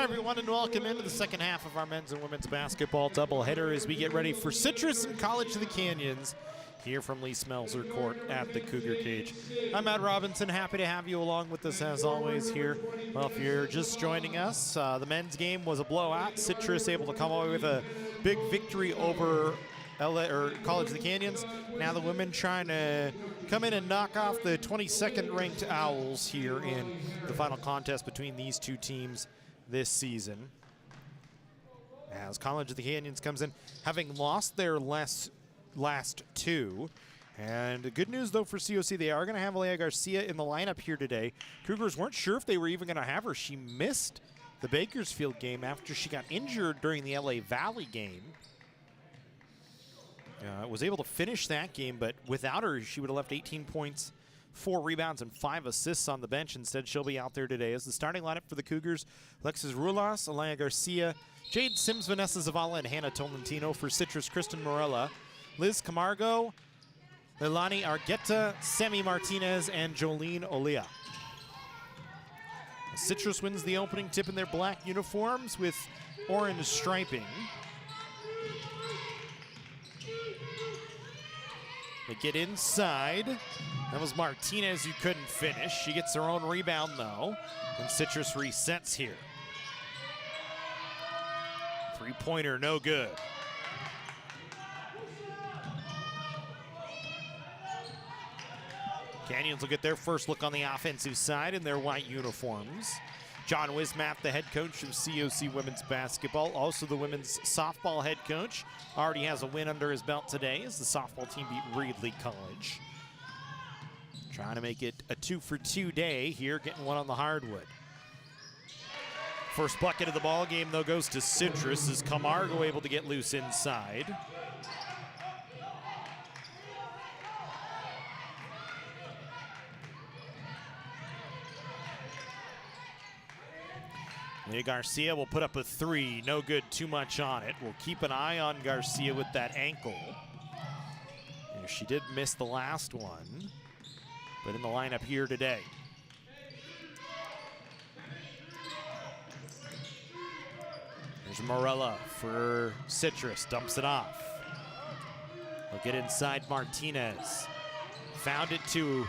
everyone, and welcome into the second half of our men's and women's basketball doubleheader as we get ready for Citrus and College of the Canyons here from Lee Smelser Court at the Cougar Cage. I'm Matt Robinson, happy to have you along with us as always here. Well, if you're just joining us, the men's game was a blowout. Citrus able to come away with a big victory over College of the Canyons. Now the women trying to come in and knock off the 22nd ranked Owls here in the final contest between these two teams this season. As College of the Canyons comes in having lost their last two. And good news though for COC, they are going to have Leah Garcia in the lineup here today. Cougars weren't sure if they were even going to have her. She missed the Bakersfield game after she got injured during the LA Valley game. Was able to finish that game, but without her, she would have left 18 points, 4 rebounds, and 5 assists on the bench. Instead, she'll be out there today as the starting lineup for the Cougars: Alexis Rulas, Alaya Garcia, Jade Sims, Vanessa Zavala, and Hannah Tolentino. For Citrus, Kristen Morella, Liz Camargo, Leilani Argueta, Sammy Martinez, and Jolene Olia. Citrus wins the opening tip in their black uniforms with orange striping. They get inside. That was Martinez who couldn't finish. She gets her own rebound though, and Citrus resets here. Three-pointer, no good. Canyons will get their first look on the offensive side in their white uniforms. John Wismap, the head coach of COC women's basketball, also the women's softball head coach, already has a win under his belt today as the softball team beat Reedley College. Trying to make it a 2-for-2 day here, getting one on the hardwood. First bucket of the ball game though goes to Citrus as Camargo able to get loose inside. Leah Garcia will put up a 3, no good, too much on it. We'll keep an eye on Garcia with that ankle. And she did miss the last one, but in the lineup here today. There's Morella for Citrus, dumps it off. They'll get inside Martinez. Found it to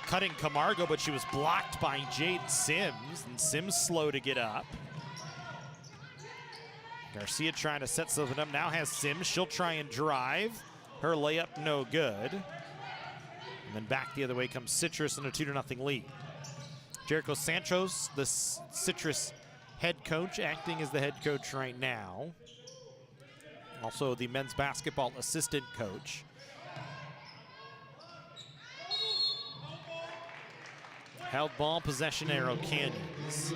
cutting Camargo, but she was blocked by Jade Sims, and Sims slow to get up. Garcia trying to set something up, now has Sims. She'll try and drive. Her layup no good. And then back the other way comes Citrus in a 2-0 lead. Jericho Santos, the Citrus head coach, acting as the head coach right now. Also the men's basketball assistant coach. Held ball, possession, arrow, Canyons.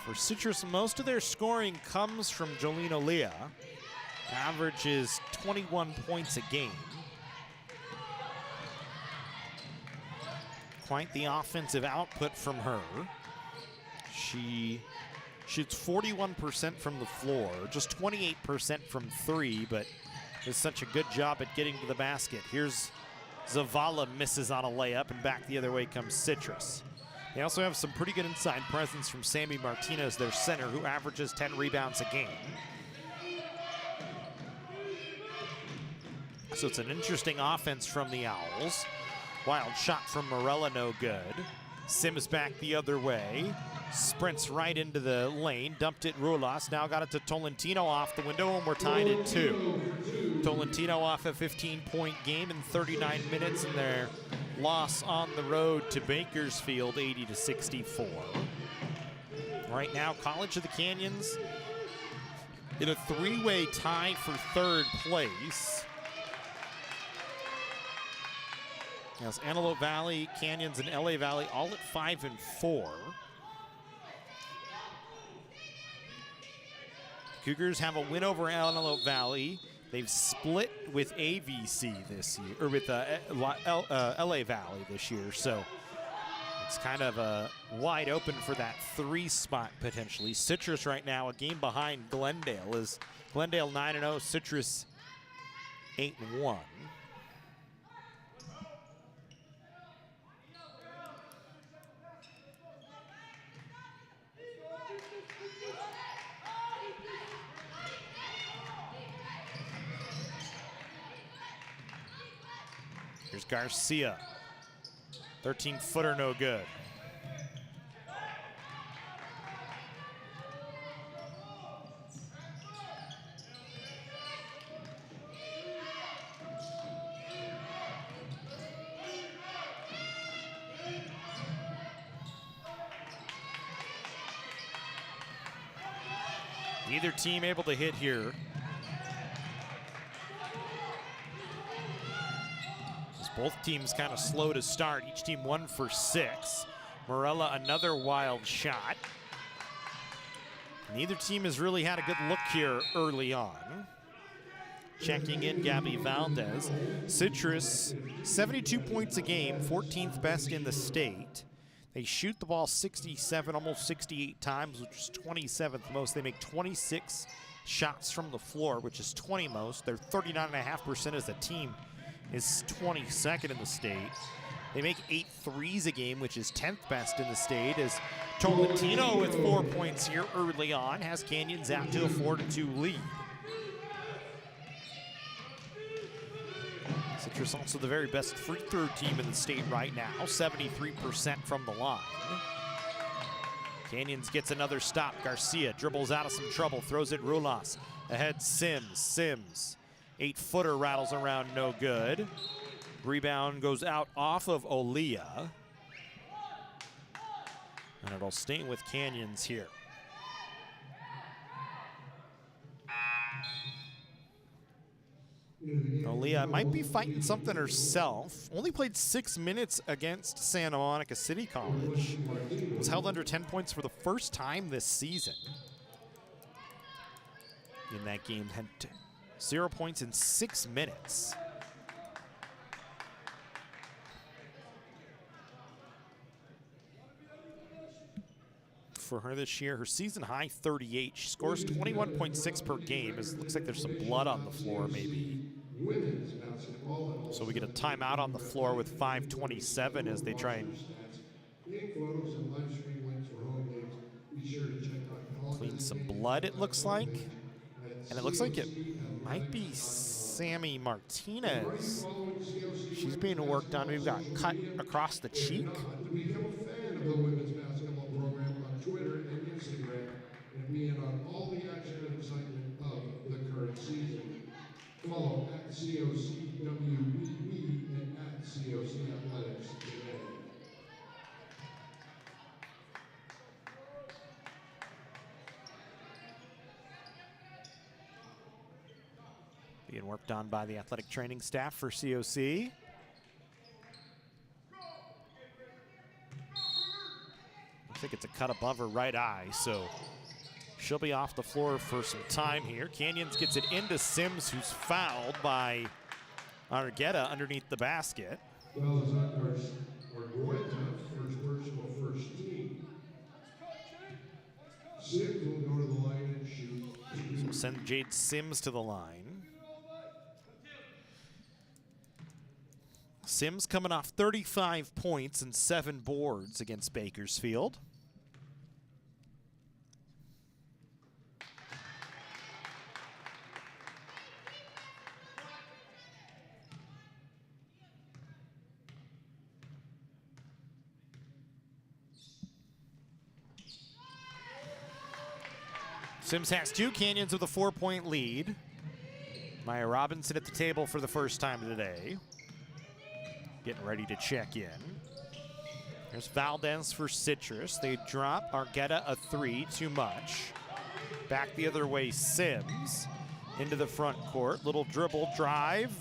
For Citrus, most of their scoring comes from Jolene Olia. Average is 21 points a game. Quite the offensive output from her. She shoots 41% from the floor, just 28% from 3, but does such a good job at getting to the basket. Here's Zavala, misses on a layup, and back the other way comes Citrus. They also have some pretty good inside presence from Sammy Martinez, their center, who averages 10 rebounds a game. So it's an interesting offense from the Owls. Wild shot from Morella, no good. Sims back the other way. Sprints right into the lane, dumped it Rulas, now got it to Tolentino off the window, and we're tied at 2. Tolentino off a 15-point game in 39 minutes in their loss on the road to Bakersfield, 80-64. Right now, College of the Canyons in a 3-way tie for 3rd place. As Antelope Valley, Canyons, and LA Valley all at 5 and 4. Cougars have a win over Antelope Valley. They've split with AVC this year, or with LA Valley this year. So it's kind of wide open for that 3 spot potentially. Citrus right now a game behind Glendale. Is Glendale 9-0, Citrus 8-1. Garcia. 13-footer, no good. Neither team able to hit here. As both teams kind of slow to start. Each team 1 for 6. Morella another wild shot. Neither team has really had a good look here early on. Checking in Gabby Valdez. Citrus, 72 points a game, 14th best in the state. They shoot the ball 67, almost 68 times, which is 27th most. They make 26 shots from the floor, which is 20 most. Their 39.5% as a team is 22nd in the state. They make 8 threes a game, which is 10th best in the state, as Tolentino with 4 points here early on has Canyons out to a 4-2 lead. Citrus also the very best free throw team in the state right now, 73% from the line. Canyons gets another stop. Garcia dribbles out of some trouble, throws it Rulas. Ahead Sims. Sims, 8-footer rattles around, no good. Rebound goes out off of Olia. And it'll stay with Canyons here. Olia might be fighting something herself. Only played 6 minutes against Santa Monica City College. Was held under 10 points for the first time this season. In that game, had 0 points in 6 minutes. For her this year, her season high 38. She scores 21.6 per game. It looks like there's some blood on the floor maybe. So we get a timeout on the floor with 5:27 as they try and clean some blood, it looks like. And it looks like it might be Sammy Martinez. She's being worked on. We've got cut across the cheek. Twitter and Instagram, and be in on all the action and excitement of the current season. Follow at COCWBB and at COC Athletics today. Being worked on by the athletic training staff for COC. I think it's a cut above her right eye, so she'll be off the floor for some time here. Canyons gets it into Sims, who's fouled by Argueta underneath the basket. Well, as Argueta's first personal first team. Sims will go to the line and shoot. So we'll send Jade Sims to the line. Sims coming off 35 points and 7 boards against Bakersfield. Sims has 2. Canyons with a 4-point lead. Maya Robinson at the table for the first time today. Getting ready to check in. There's Valdez for Citrus. They drop Argueta a 3, too much. Back the other way, Sims into the front court. Little dribble drive.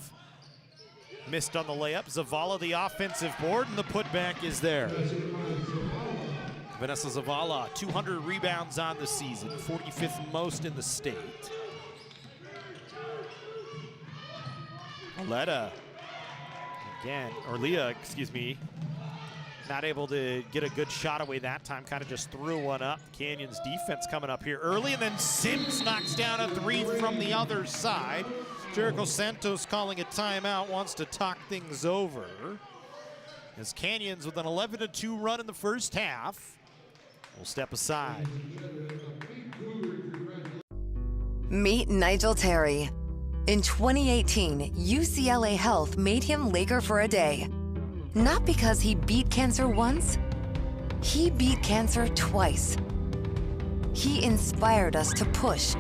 Missed on the layup. Zavala the offensive board, and the putback is there. Vanessa Zavala, 200 rebounds on the season, 45th most in the state. Leah, not able to get a good shot away that time, kind of just threw one up. Canyons defense coming up here early, and then Sims knocks down a 3 from the other side. Jericho Santos calling a timeout, wants to talk things over. As Canyons with an 11-2 run in the first half will step aside. Meet Nigel Terry, In 2018, UCLA Health made him Laker for a day. Not because he beat cancer once, he beat cancer twice. He inspired us to push,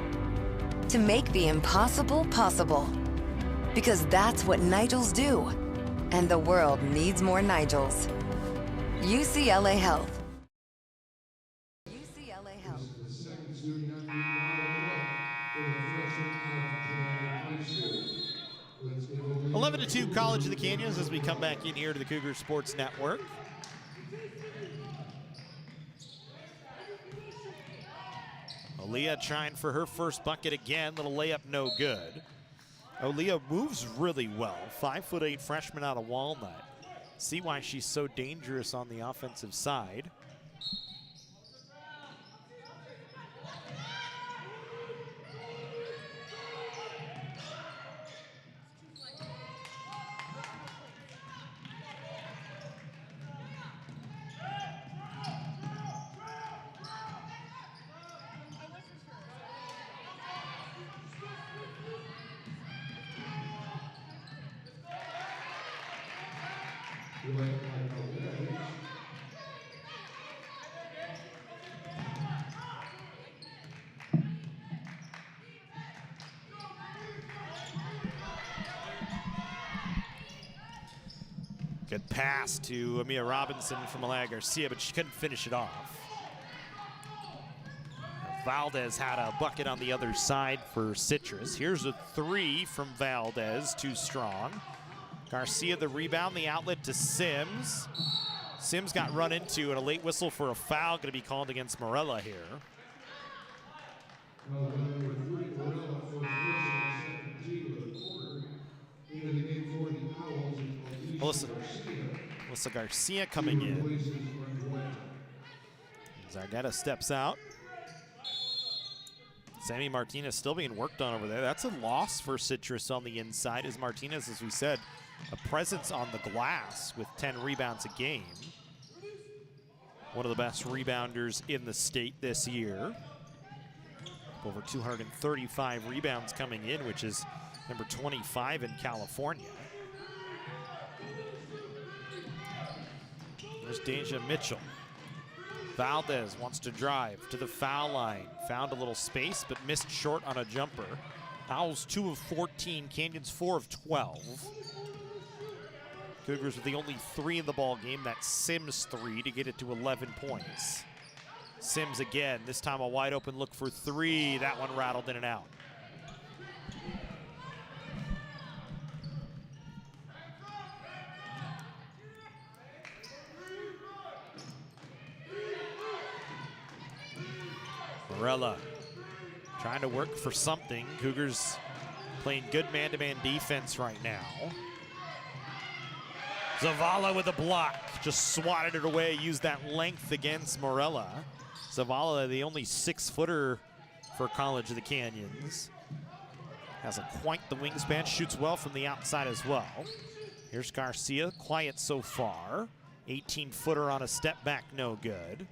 to make the impossible possible. Because that's what Nigels do. And the world needs more Nigels. UCLA Health. UCLA Health. The second student athlete for the freshman out of High School. Let's give Aaliyah 11-2 College of the Canyons as we come back in here to the Cougar Sports Network. Aaliyah trying for her first bucket again. Little layup, no good. Aaliyah moves really well. 5'8" freshman out of Walnut. See why she's so dangerous on the offensive side. Good pass to Amia Robinson from Malaya Garcia, but she couldn't finish it off. Valdez had a bucket on the other side for Citrus. Here's a three from Valdez, too strong. Garcia the rebound, the outlet to Sims. Sims got run into, and a late whistle for a foul going to be called against Morella here. Melissa Garcia coming in. Zargetta steps out. Sammy Martinez still being worked on over there. That's a loss for Citrus on the inside, as Martinez, as we said, a presence on the glass with 10 rebounds a game. One of the best rebounders in the state this year. Over 235 rebounds coming in, which is number 25 in California. There's Deja Mitchell. Valdez wants to drive to the foul line. Found a little space, but missed short on a jumper. Owls 2 of 14, Canyons 4 of 12. Cougars with the only 3 in the ball game. That's Sims 3 to get it to 11 points. Sims again, this time a wide open look for 3. That one rattled in and out. Morella trying to work for something. Cougars playing good man-to-man defense right now. Zavala with a block, just swatted it away, used that length against Morella. Zavala, the only 6-footer for College of the Canyons. Has quite the wingspan, shoots well from the outside as well. Here's Garcia, quiet so far. 18-footer on a step back, no good.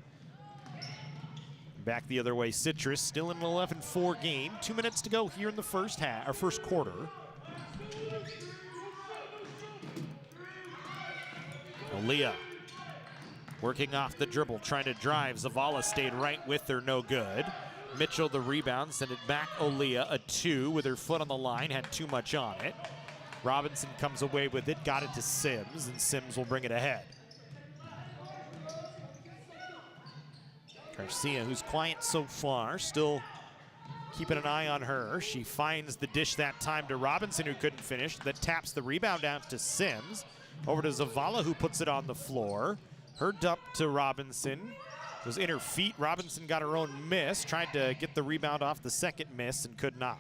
Back the other way, Citrus still in an 11-4 game. 2 minutes to go here in the first quarter. Aaliyah working off the dribble, trying to drive. Zavala stayed right with her, no good. Mitchell the rebound, send it back. Aaliyah a 2 with her foot on the line, had too much on it. Robinson comes away with it, got it to Sims, and Sims will bring it ahead. Garcia, who's quiet so far, still keeping an eye on her. She finds the dish that time to Robinson, who couldn't finish, that taps the rebound out to Sims. Over to Zavala, who puts it on the floor. Her dump to Robinson was in her feet. Robinson got her own miss, tried to get the rebound off the second miss and could not.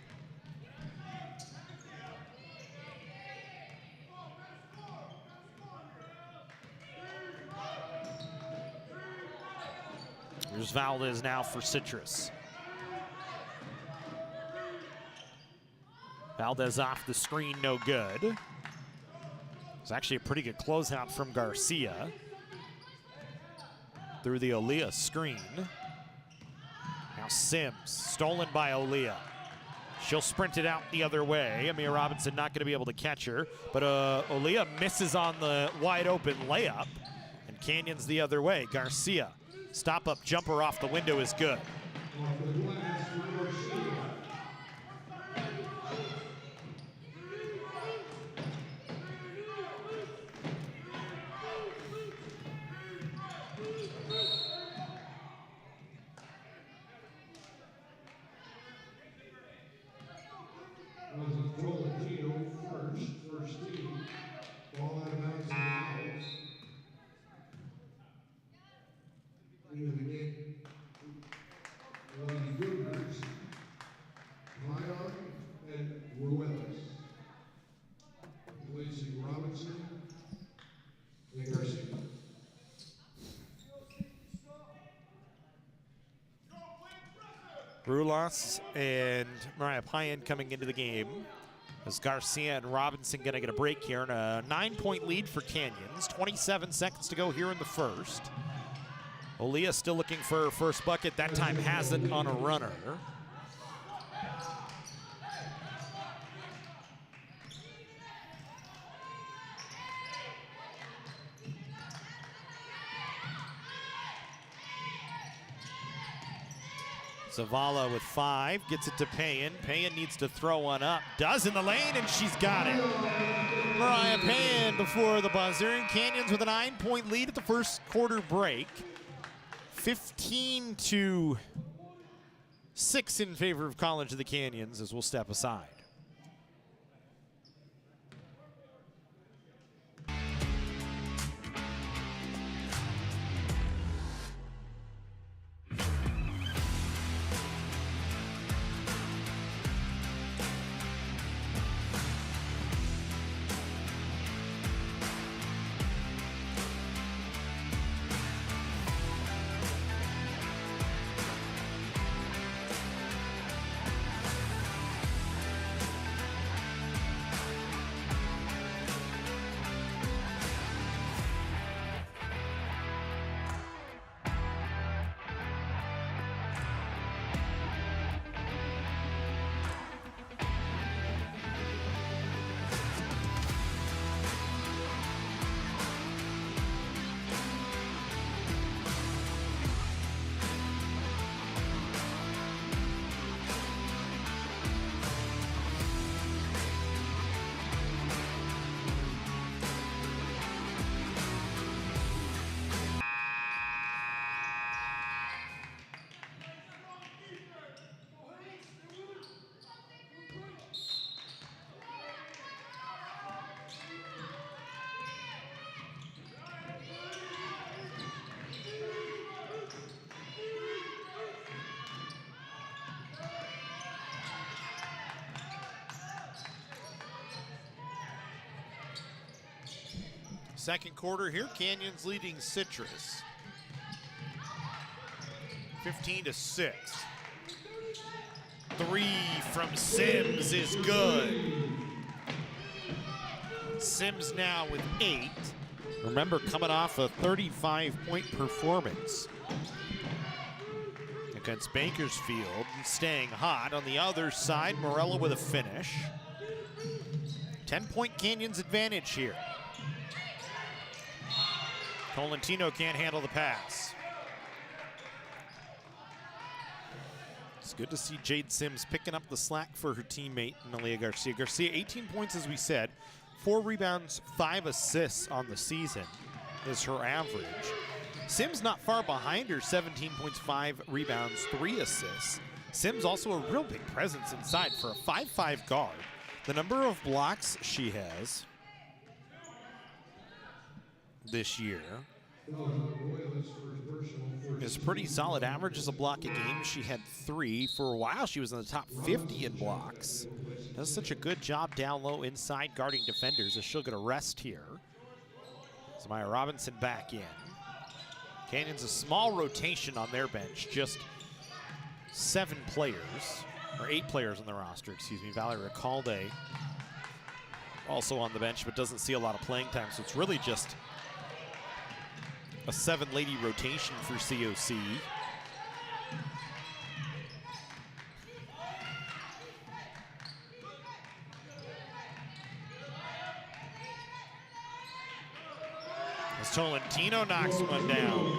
Here's Valdez now for Citrus. Valdez off the screen, no good. It's actually a pretty good closeout from Garcia. Through the Aaliyah screen. Now Sims, stolen by Aaliyah. She'll sprint it out the other way. Amir Robinson not going to be able to catch her, but Olea misses on the wide open layup, and Canyon's the other way. Garcia, stop up jumper off the window is good. First team. Ball out of bounds in the house. Into the game. The Cougars. Lyon and Ruelas. Replacing Robinson and Garcia. Rulas and Mariah Payan coming into the game. As Garcia and Robinson going to get a break here, and a 9-point lead for Canyons. 27 seconds to go here in the first. Olea still looking for her first bucket. That time has it on a runner. Zavala with 5, gets it to Payan. Payan needs to throw one up, does in the lane, and she's got it. Mariah Payan before the buzzer, and Canyons with a 9-point lead at the first quarter break. 15-6 in favor of College of the Canyons as we'll step aside. Second quarter here, Canyons leading Citrus. 15-6. 3 from Sims is good. Sims now with 8. Remember, coming off a 35-point performance against Bakersfield and staying hot. On the other side, Morella with a finish. 10-point Canyons advantage here. Tolentino can't handle the pass. It's good to see Jade Sims picking up the slack for her teammate, Nelia Garcia. Garcia, 18 points, as we said. 4 rebounds, 5 assists on the season is her average. Sims not far behind her, 17 points, 5 rebounds, 3 assists. Sims also a real big presence inside for a 5'5" guard. The number of blocks she has this year is pretty solid. Averages a block a game. She had 3. For a while, she was in the top 50 in blocks. Does such a good job down low inside guarding defenders as she'll get a rest here. Samaya Robinson back in. Canyons a small rotation on their bench. Just 7 players, or 8 players on the roster, excuse me. Valerie Recalde also on the bench, but doesn't see a lot of playing time. So it's really just a 7-lady rotation for COC. as Tolentino knocks one down.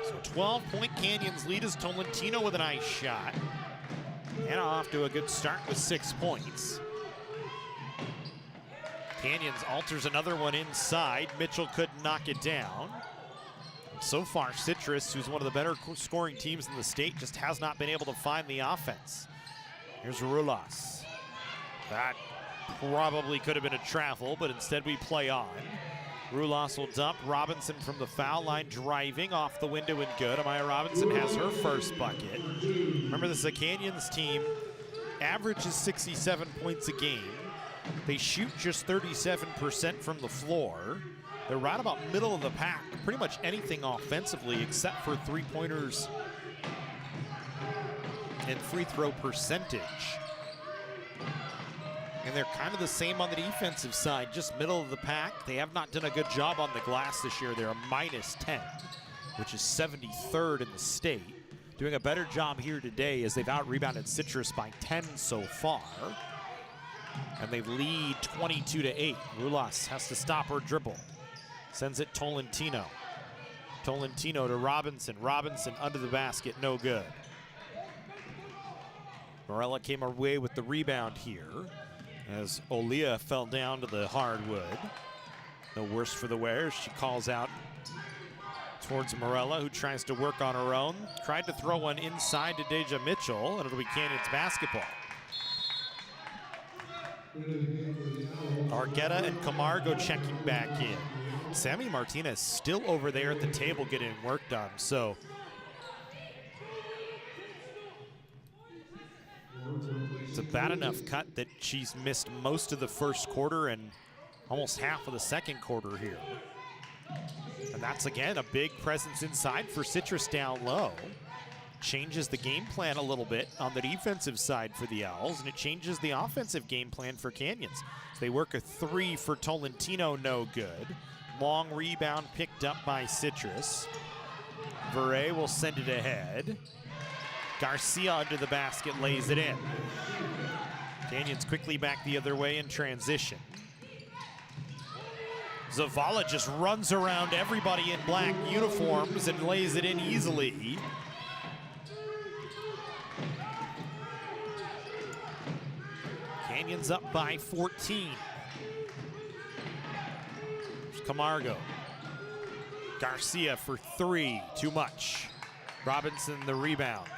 So 12-point Canyons lead as Tolentino with a nice shot. And off to a good start with 6 points. Canyons alters another one inside. Mitchell couldn't knock it down. So far, Citrus, who's one of the better scoring teams in the state, just has not been able to find the offense. Here's Rulas. That probably could have been a travel, but instead we play on. Rulas will dump. Robinson from the foul line driving off the window and good. Amaya Robinson has her first bucket. Remember, this is a Canyons team. Average is 67 points a game. They shoot just 37% from the floor. They're right about middle of the pack, pretty much anything offensively except for three-pointers and free throw percentage. And they're kind of the same on the defensive side, just middle of the pack. They have not done a good job on the glass this year. They're a -10, which is 73rd in the state. Doing a better job here today as they've out-rebounded Citrus by 10 so far. And they lead 22-8. Rulas has to stop her dribble. Sends it Tolentino. Tolentino to Robinson. Robinson under the basket, no good. Morella came away with the rebound here as Olia fell down to the hardwood. No worse for the wear. She calls out towards Morella, who tries to work on her own. Tried to throw one inside to Deja Mitchell, and it'll be Canyons basketball. Argueta and Camargo checking back in. Sammy Martinez still over there at the table getting work done, so it's a bad enough cut that she's missed most of the first quarter and almost half of the second quarter here. And that's, again, a big presence inside for Citrus down low. Changes the game plan a little bit on the defensive side for the Owls, and it changes the offensive game plan for Canyons. So they work a 3 for Tolentino, no good. Long rebound picked up by Citrus. Verre will send it ahead. Garcia under the basket lays it in. Canyons quickly back the other way in transition. Zavala just runs around everybody in black uniforms and lays it in easily. Canyons up by 14. There's Camargo. Garcia for 3, too much. Robinson the rebound.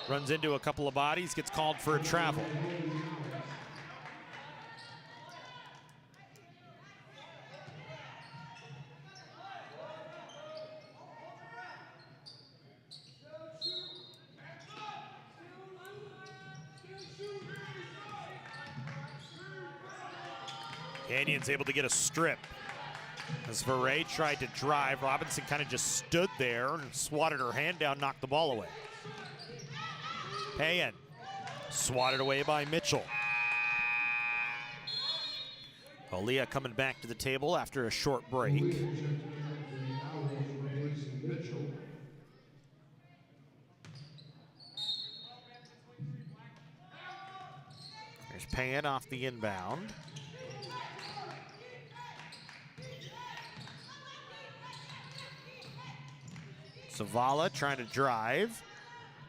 Runs into a couple of bodies, gets called for a travel. Canyons able to get a strip. As Verre tried to drive, Robinson kind of just stood there and swatted her hand down, knocked the ball away. Payen, swatted away by Mitchell. Olia coming back to the table after a short break. There's Payen off the inbound. Zavala trying to drive.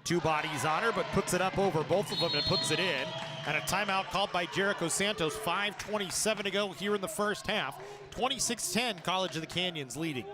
2 bodies on her, but puts it up over both of them and puts it in. And a timeout called by Jericho Santos. 5:27 to go here in the first half. 26-10, College of the Canyons leading.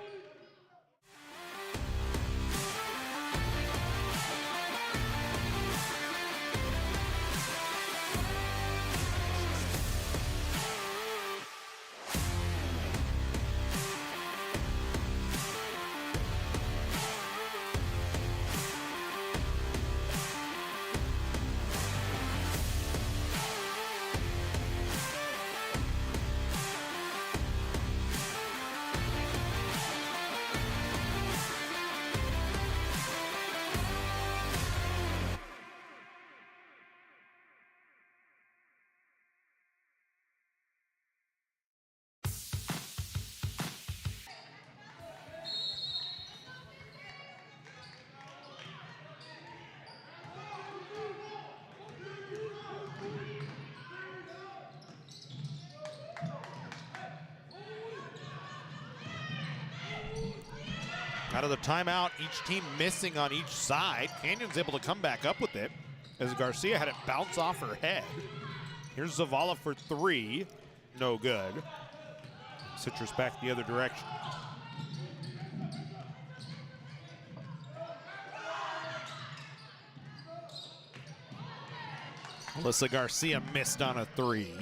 Out of the timeout, each team missing on each side. Canyon's able to come back up with it as Garcia had it bounce off her head. Here's Zavala for three. No good. Citrus back the other direction. Alyssa Garcia missed on a three.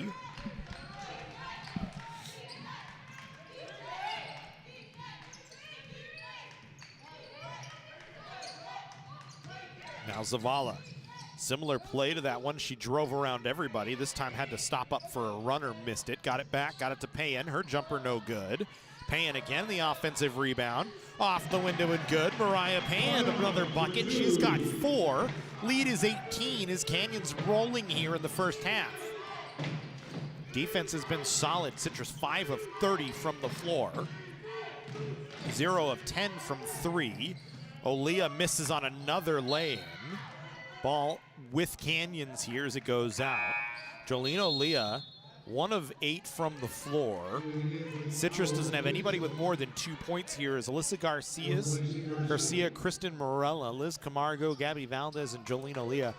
Now Zavala, similar play to that one. She drove around everybody. This time had to stop up for a runner, missed it. Got it back, got it to Payan. Her jumper no good. Payan again, the offensive rebound. Off the window and good. Mariah Payan, another bucket. She's got 4. Lead is 18 as Canyon's rolling here in the first half. Defense has been solid. Citrus 5 of 30 from the floor. 0 of 10 from 3. Olea misses on another lay-in. Ball with Canyons here as it goes out. Jolene Olea, 1 of 8 from the floor. Citrus doesn't have anybody with more than 2 points here as Alyssa Garcia, Kristen Morella, Liz Camargo, Gabby Valdez, and Jolene Olea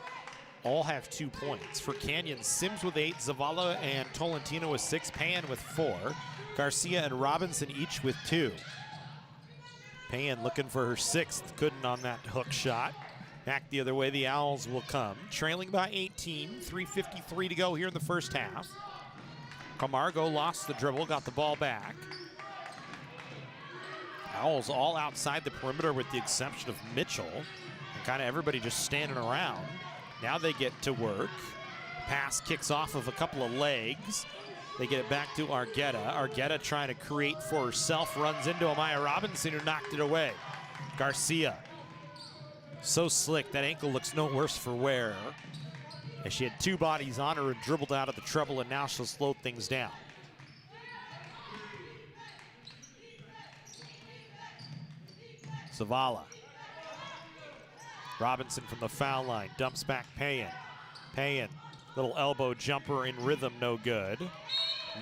all have 2 points. For Canyon, Sims with 8, Zavala and Tolentino with 6, Payan with 4, Garcia and Robinson each with 2. Payan looking for her 6th, couldn't on that hook shot. Back the other way, the Owls will come. Trailing by 18, 3:53 to go here in the first half. Camargo lost the dribble, got the ball back. Owls all outside the perimeter with the exception of Mitchell. And kind of everybody just standing around. Now they get to work. Pass kicks off of a couple of legs. They get it back to Argueta. Argueta trying to create for herself, runs into Amaya Robinson who knocked it away. Garcia, so slick, that ankle looks no worse for wear. As she had 2 bodies on her and dribbled out of the trouble, and now she'll slow things down. Zavala. Robinson from the foul line, dumps back Payan. Payan, little elbow jumper in rhythm, no good.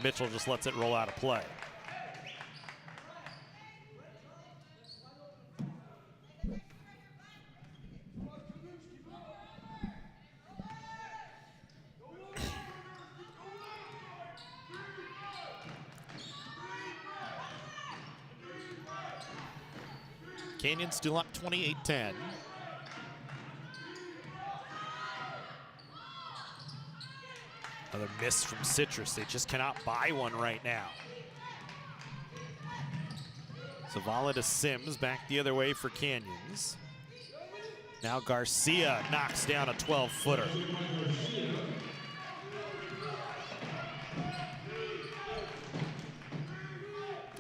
Mitchell just lets it roll out of play. Canyon still up 28-10. Another miss from Citrus. They just cannot buy one right now. Zavala to Sims, back the other way for Canyons. Now Garcia knocks down a 12-footer.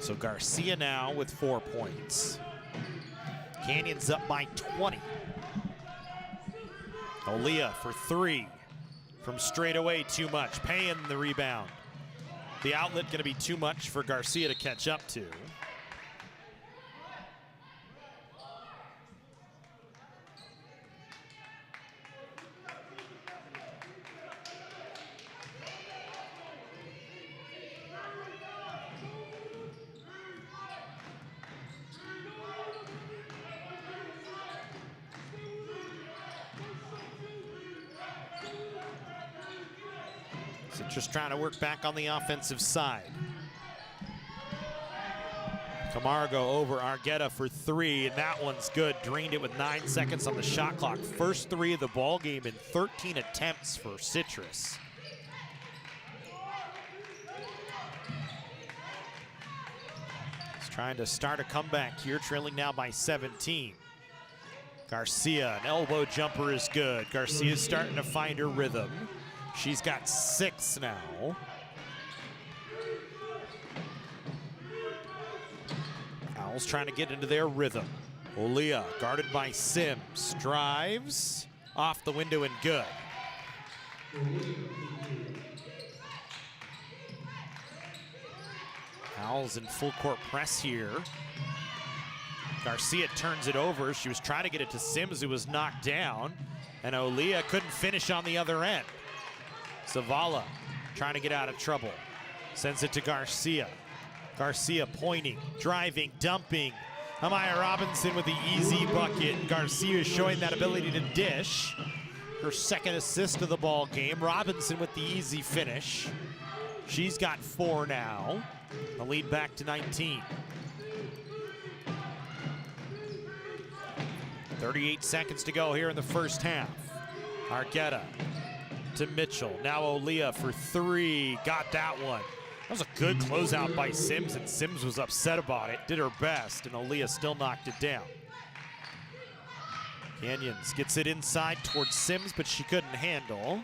So Garcia now with 4 points. Canyons up by 20. Olea for 3. From straight away, too much. Payan the rebound. The outlet going to be too much for Garcia to catch up to. Just trying to work back on the offensive side. Camargo over Argueta for 3, and that one's good. Drained it with 9 seconds on the shot clock. First 3 of the ball game in 13 attempts for Citrus. He's trying to start a comeback here, trailing now by 17. Garcia, an elbow jumper is good. Garcia's starting to find her rhythm. She's got 6 now. Owls trying to get into their rhythm. Olea guarded by Sims. Drives off the window and good. Owls in full court press here. Garcia turns it over. She was trying to get it to Sims, who was knocked down. And Olea couldn't finish on the other end. Zavala trying to get out of trouble. Sends it to Garcia. Garcia pointing, driving, dumping. Amaya Robinson with the easy bucket. Garcia showing that ability to dish. Her second assist of the ball game. Robinson with the easy finish. She's got 4 now. The lead back to 19. 38 seconds to go here in the first half. Arqueta to Mitchell. Now Olea for 3. Got that one. That was a good closeout by Sims, and Sims was upset about it. Did her best, and Olea still knocked it down. Canyons gets it inside towards Sims, but she couldn't handle.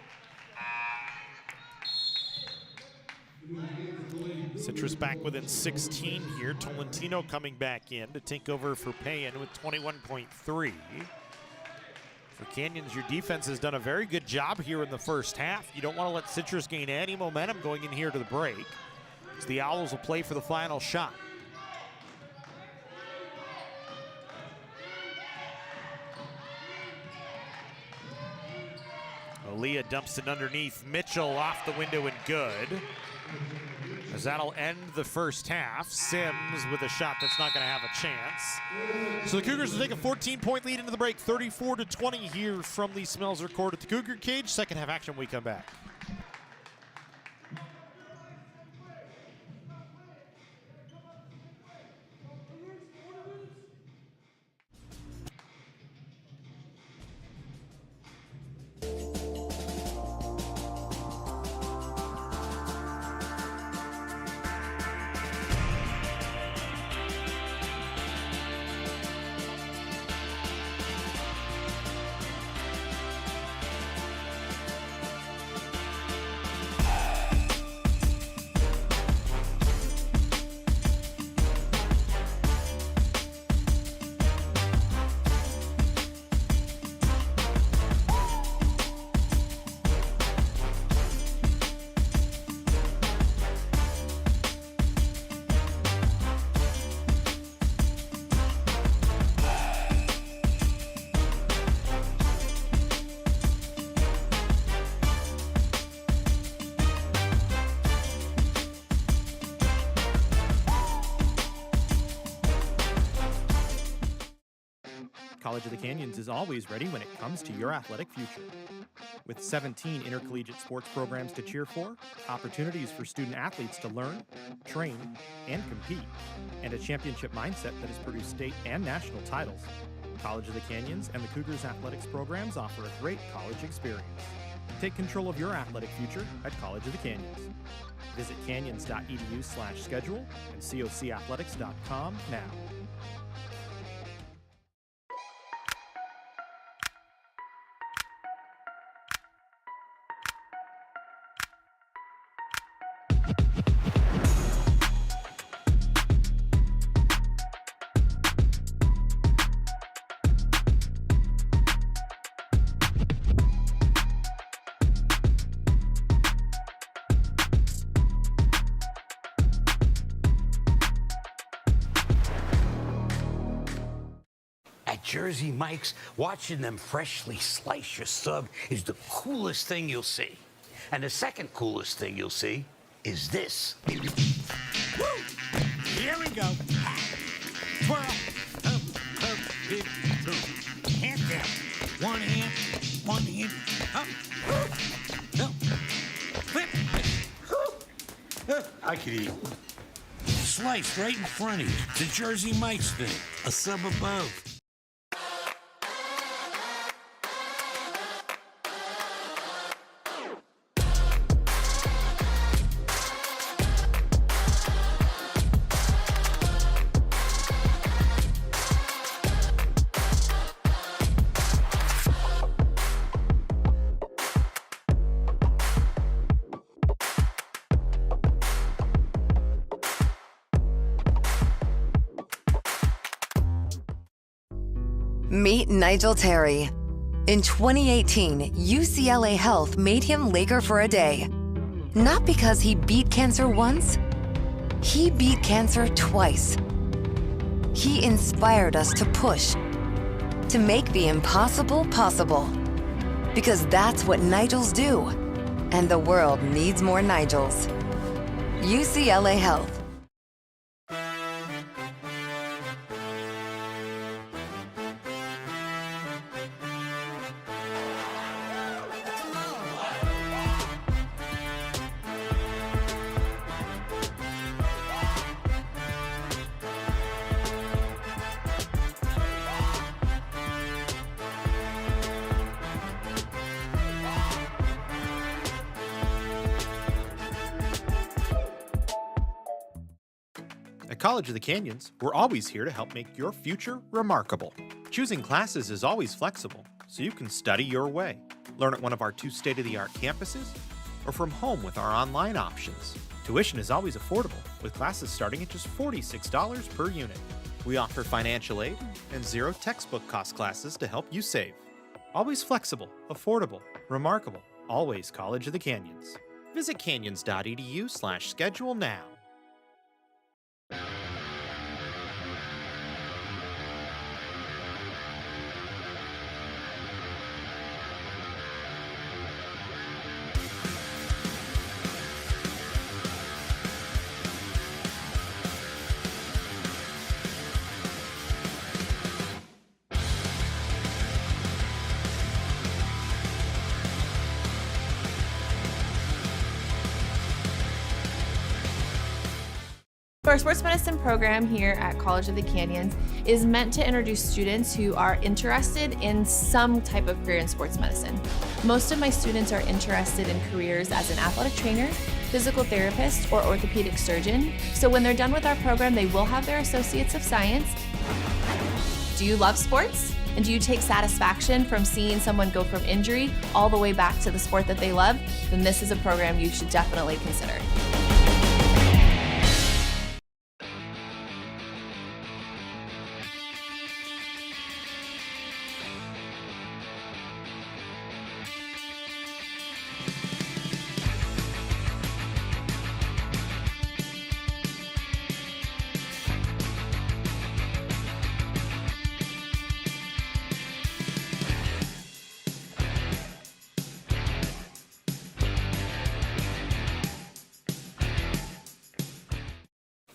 Citrus back within 16 here. Tolentino coming back in to take over for Payan with 21.3. For Canyons, your defense has done a very good job here in the first half. You don't want to let Citrus gain any momentum going in here to the break. So the Owls will play for the final shot. Olea dumps it underneath. Mitchell off the window and good. As that'll end the first half. Sims with a shot that's not going to have a chance. So the Cougars will take a 14-point lead into the break, 34-20 here from the Smelser court at the Cougar cage. Second half action when we come back. College of the Canyons is always ready when it comes to your athletic future. With 17 intercollegiate sports programs to cheer for, opportunities for student athletes to learn, train, and compete, and a championship mindset that has produced state and national titles, College of the Canyons and the Cougars athletics programs offer a great college experience. Take control of your athletic future at College of the Canyons. Visit canyons.edu/schedule and cocathletics.com now. At Jersey Mike's, watching them freshly slice your sub is the coolest thing you'll see. And the second coolest thing you'll see is this. Woo! Here we go. Twirl. Up, big, two. Hand down. One hand, up. Up. Flip. I could eat. Sliced right in front of you. The Jersey Mike's thing. A sub above. Meet Nigel Terry. In 2018, UCLA Health made him Laker for a day. Not because he beat cancer once, he beat cancer twice. He inspired us to push, to make the impossible possible. Because that's what Nigels do. And the world needs more Nigels. UCLA Health. At College of the Canyons, we're always here to help make your future remarkable. Choosing classes is always flexible, so you can study your way. Learn at one of our 2 state-of-the-art campuses, or from home with our online options. Tuition is always affordable, with classes starting at just $46 per unit. We offer financial aid and 0 textbook cost classes to help you save. Always flexible, affordable, remarkable. Always College of the Canyons. Visit canyons.edu/schedule now. Our sports medicine program here at College of the Canyons is meant to introduce students who are interested in some type of career in sports medicine. Most of my students are interested in careers as an athletic trainer, physical therapist, or orthopedic surgeon. So when they're done with our program, they will have their Associates of Science. Do you love sports? And do you take satisfaction from seeing someone go from injury all the way back to the sport that they love? Then this is a program you should definitely consider.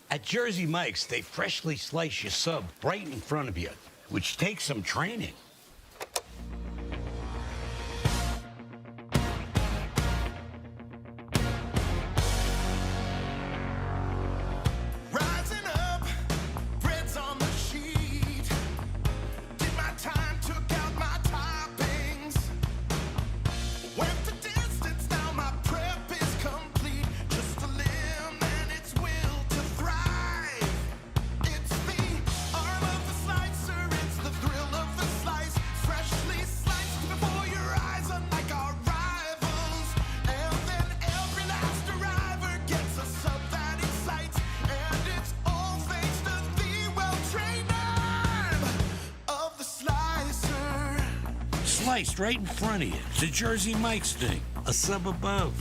At Jersey Mike's, they freshly slice your sub right in front of you, which takes some training. Rising up, bread's on the sheet. Did my time, took out my toppings. Went the distance, now my prep is complete. Just a limb and its will to thrive. It's the arm of the slicer, it's the thrill of the slice. Freshly sliced before your eyes, unlike our rivals. And then every last arriver gets a sub that excites. And it's all thanks to the well-trained arm of the slicer. Sliced right in front of you. It's a Jersey Mike's thing. A sub above.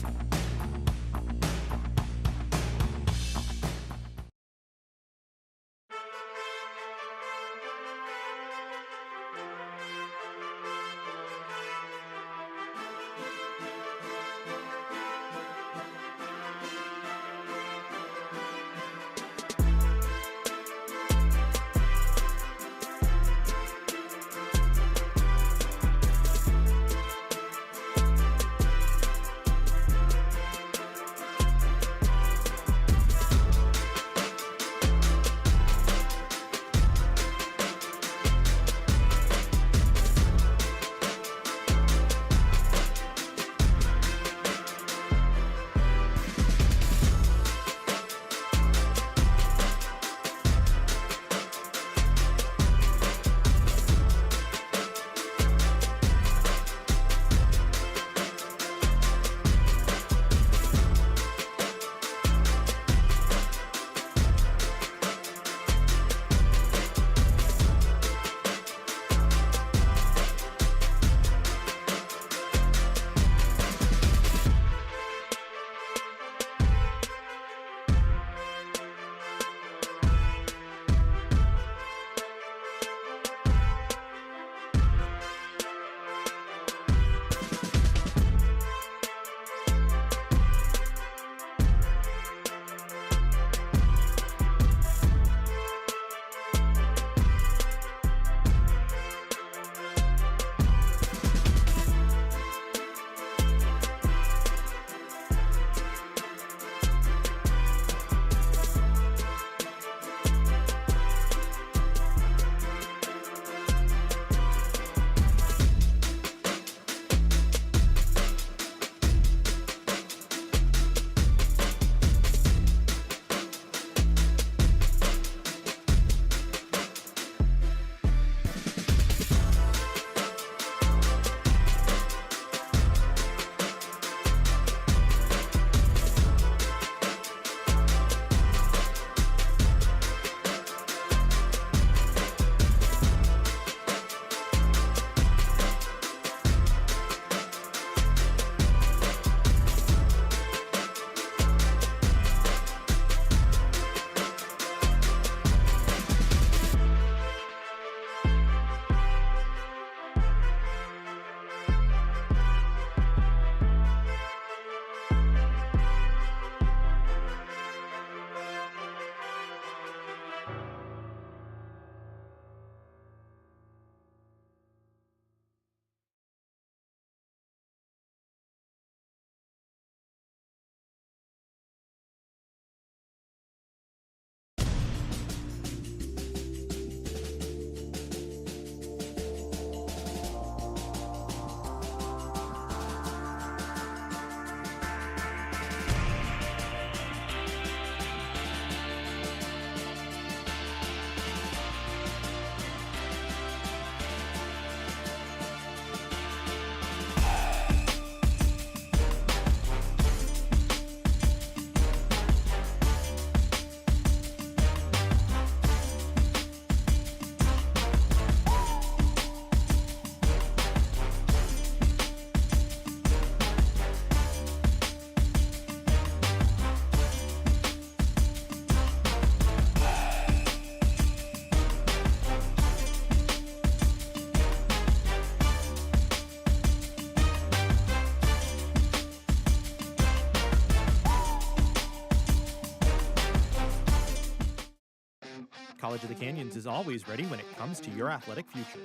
College of the Canyons is always ready when it comes to your athletic future.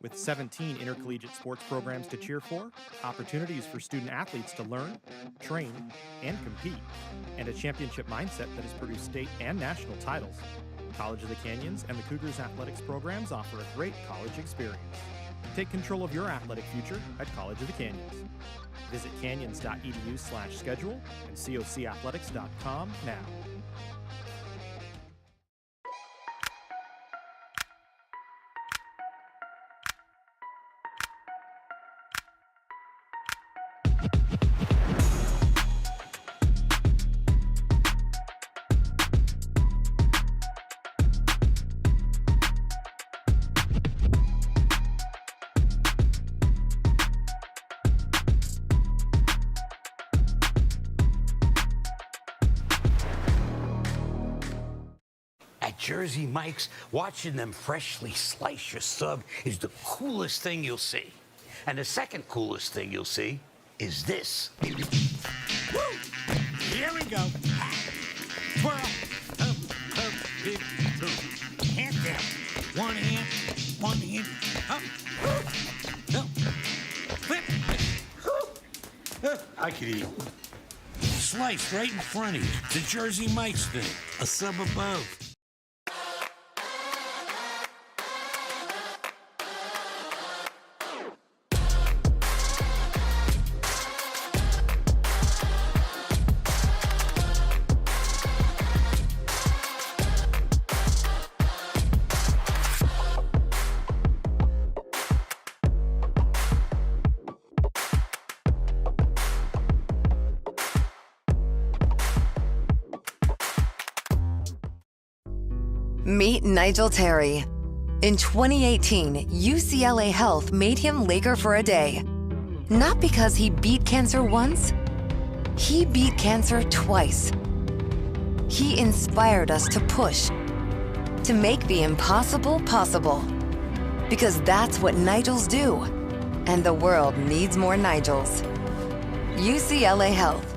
With 17 intercollegiate sports programs to cheer for, opportunities for student athletes to learn, train, and compete, and a championship mindset that has produced state and national titles, College of the Canyons and the Cougars athletics programs offer a great college experience. Take control of your athletic future at College of the Canyons. Visit canyons.edu/schedule and cocathletics.com now. At Jersey Mike's, watching them freshly slice your sub is the coolest thing you'll see. And the second coolest thing you'll see is this. Woo! Here we go. Twirl. Up, up, big, two. Hand down. One hand, up. No. Flip. I could eat. Sliced right in front of you. The Jersey Mike's thing. A sub above. Meet Nigel Terry. In 2018, UCLA Health made him Laker for a day. Not because he beat cancer once, he beat cancer twice. He inspired us to push, to make the impossible possible. Because that's what Nigels do. And the world needs more Nigels. UCLA Health.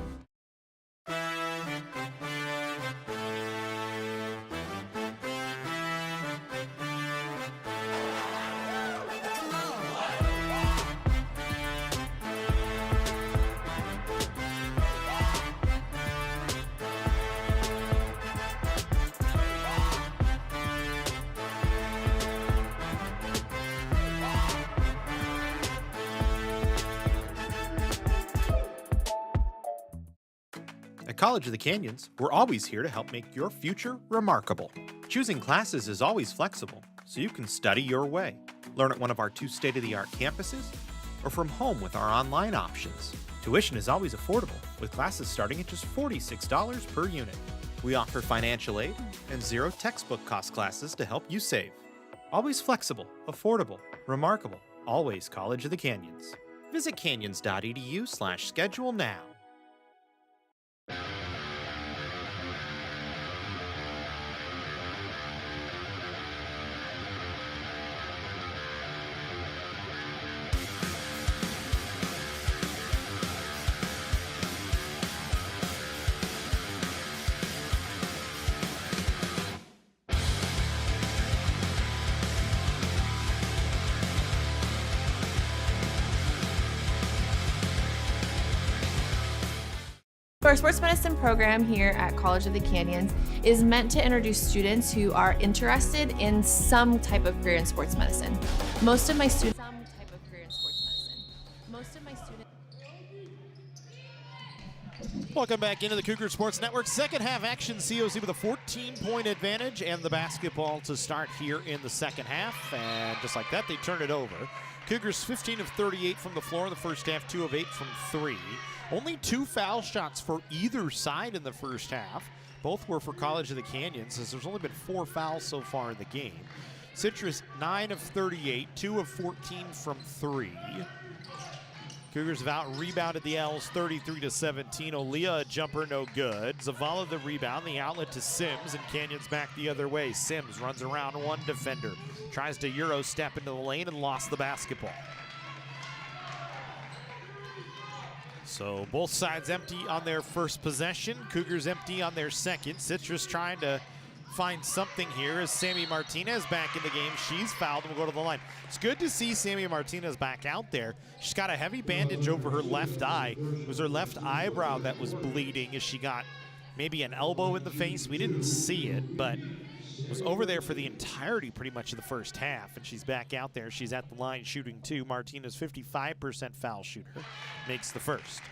At College of the Canyons, we're always here to help make your future remarkable. Choosing classes is always flexible, so you can study your way. Learn at one of our 2 state-of-the-art campuses, or from home with our online options. Tuition is always affordable, with classes starting at just $46 per unit. We offer financial aid and 0 textbook cost classes to help you save. Always flexible, affordable, remarkable. Always College of the Canyons. Visit canyons.edu/schedule now. Our sports medicine program here at College of the Canyons is meant to introduce students who are interested in some type of career in sports medicine. Most of my students. Welcome back into the Cougar Sports Network. Second half action, COC with a 14-point advantage and the basketball to start here in the second half. And just like that, they turn it over. Cougars 15 of 38 from the floor in the first half, 2 of 8 from 3. Only 2 foul shots for either side in the first half. Both were for College of the Canyons, as there's only been 4 fouls so far in the game. Citrus 9 of 38, 2 of 14 from 3. Cougars have out-rebounded the Owls 33-17. O'Leah, a jumper, no good. Zavala the rebound, the outlet to Sims, and Canyons back the other way. Sims runs around one defender, tries to Euro step into the lane and lost the basketball. So both sides empty on their first possession. Cougars empty on their second. Citrus trying to find something here as Sammy Martinez back in the game. She's fouled and will go to the line. It's good to see Sammy Martinez back out there. She's got a heavy bandage over her left eye. It was her left eyebrow that was bleeding as she got maybe an elbow in the face. We didn't see it, but was over there for the entirety pretty much of the first half, and she's back out there. She's at the line shooting 2. Martinez, 55% foul shooter, makes the first.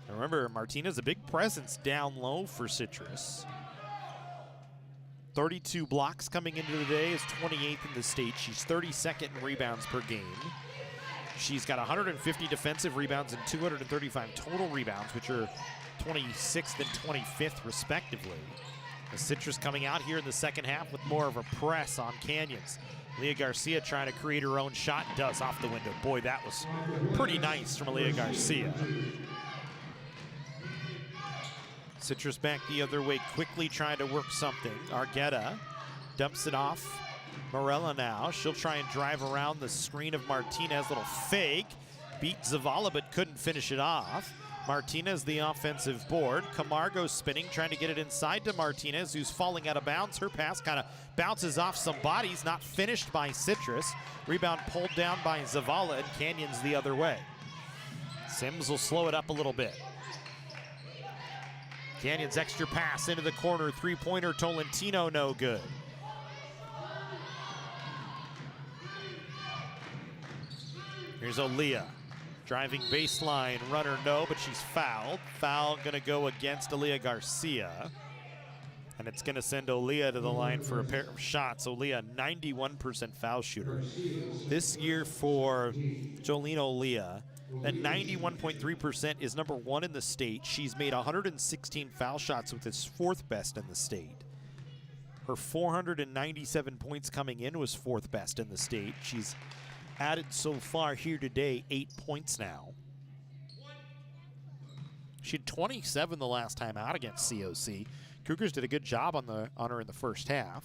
And remember, Martinez, a big presence down low for Citrus. 32 blocks coming into the day, is 28th in the state. She's 32nd in rebounds per game. She's got 150 defensive rebounds and 235 total rebounds, which are 26th and 25th respectively. The Citrus coming out here in the second half with more of a press on Canyons. Leah Garcia trying to create her own shot, does off the window. Boy, that was pretty nice from Leah Garcia. Citrus back the other way, quickly trying to work something. Argueta dumps it off. Morella now, she'll try and drive around the screen of Martinez. Little fake, beat Zavala but couldn't finish it off. Martinez the offensive board. Camargo spinning, trying to get it inside to Martinez, who's falling out of bounds. Her pass kind of bounces off some bodies, not finished by Citrus. Rebound pulled down by Zavala, and Canyons the other way. Sims will slow it up a little bit. Canyons extra pass into the corner, three-pointer, Tolentino, no good. Here's Aaliyah, driving baseline, runner no, but she's fouled. Foul gonna go against Aaliyah Garcia. And it's gonna send Aaliyah to the line for a pair of shots. Aaliyah, 91% foul shooter. This year for Jolene Aaliyah, that 91.3% is number 1 in the state. She's made 116 foul shots, with its 4th best in the state. Her 497 points coming in was 4th best in the state. She's added so far here today 8 points now. She had 27 the last time out against COC. Cougars did a good job on her in the first half.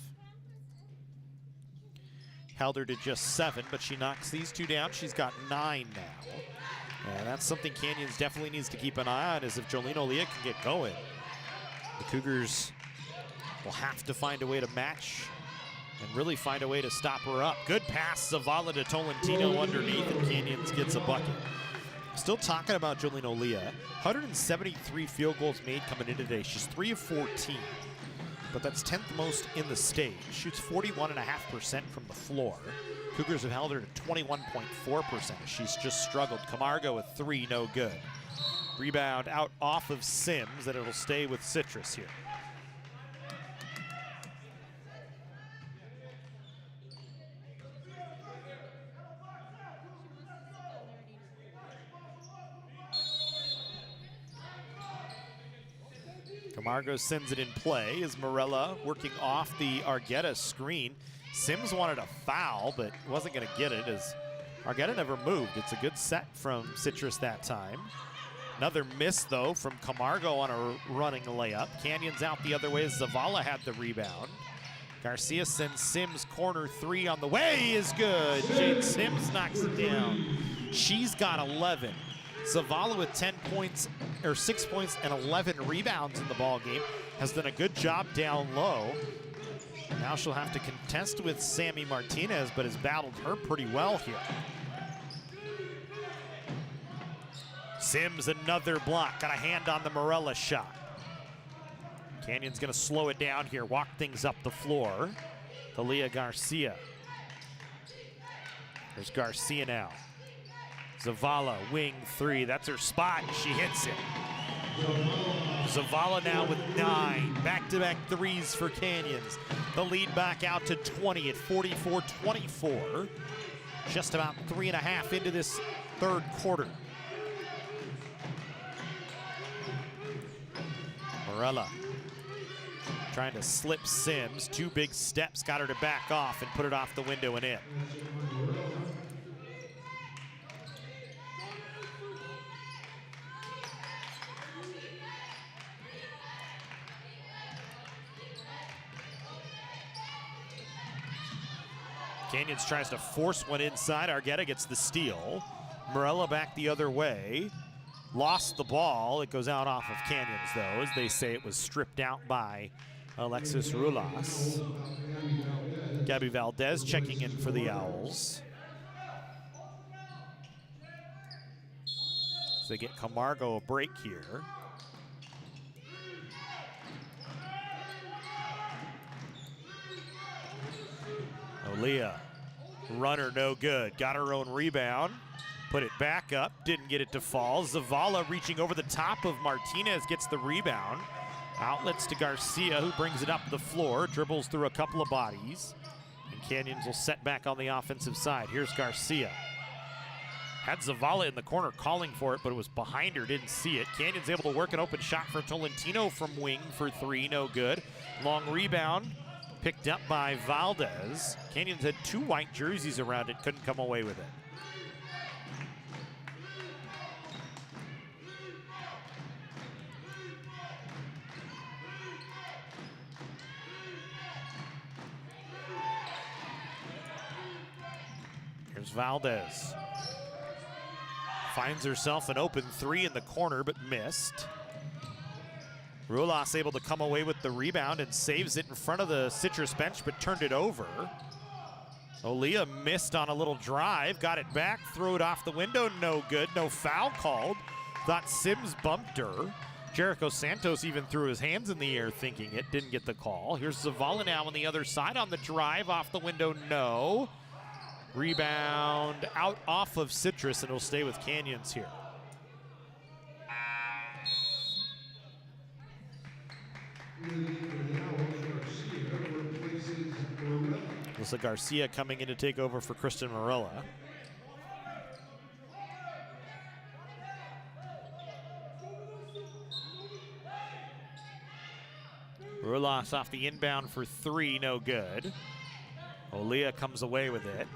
Held her to just 7, but she knocks these two down. She's got 9 now. And that's something Canyons definitely needs to keep an eye on, is if Jolene Aaliyah can get going. The Cougars will have to find a way to match and really find a way to stop her up. Good pass, Zavala to Tolentino underneath, and Canyons gets a bucket. Still talking about Jolene Aaliyah. 173 field goals made coming in today. She's 3 of 14, but that's 10th most in the state. Shoots 41.5% from the floor. Cougars have held her to 21.4%. She's just struggled. Camargo with 3, no good. Rebound out off of Sims, and it'll stay with Citrus here. Camargo sends it in play as Morella working off the Argueta screen. Sims wanted a foul, but wasn't going to get it as Argueta never moved. It's a good set from Citrus that time. Another miss, though, from Camargo on a running layup. Canyons out the other way as Zavala had the rebound. Garcia sends Sims corner 3 on the way, is good. Jade Sims knocks it down. She's got 11. Zavala with 10 points, or 6 points and 11 rebounds in the ball game, has done a good job down low. Now she'll have to contest with Sammy Martinez, but has battled her pretty well here. Sims, another block, got a hand on the Morella shot. Canyon's gonna slow it down here, walk things up the floor. To Leah Garcia. There's Garcia now. Zavala, wing 3, that's her spot, and she hits it. Zavala now with 9, back-to-back threes for Canyons. The lead back out to 20 at 44-24. Just about 3.5 into this third quarter. Morella trying to slip Sims. 2 big steps, got her to back off and put it off the window and in. Canyons tries to force one inside. Argueta gets the steal. Morella back the other way. lost the ball. It goes out off of Canyons, though, as they say it was stripped out by Alexis Rulas. Gabby Valdez checking in for the Owls. So they get Camargo a break here. O'Leah, runner no good. Got her own rebound. Put it back up, didn't get it to fall. Zavala reaching over the top of Martinez gets the rebound. Outlets to Garcia, who brings it up the floor, dribbles through a couple of bodies. And Canyons will set back on the offensive side. Here's Garcia. Had Zavala in the corner calling for it, but it was behind her, didn't see it. Canyons able to work an open shot for Tolentino from wing for three, no good. Long rebound, picked up by Valdez. Canyons had two white jerseys around it, couldn't come away with it. Here's Valdez. Finds herself an open three in the corner, but missed. Rulas able to come away with the rebound and saves it in front of the Citrus bench, but turned it over. O'Leah missed on a little drive, got it back, threw it off the window, no good, no foul called. Thought Sims bumped her. Jericho Santos even threw his hands in the air thinking it, didn't get the call. Here's Zavala now on the other side on the drive, off the window, no. Rebound out off of Citrus, and it'll stay with Canyons here. Melissa Garcia coming in to take over for Kristen Marilla. Rulas off the inbound for three, no good. O'Leah comes away with it.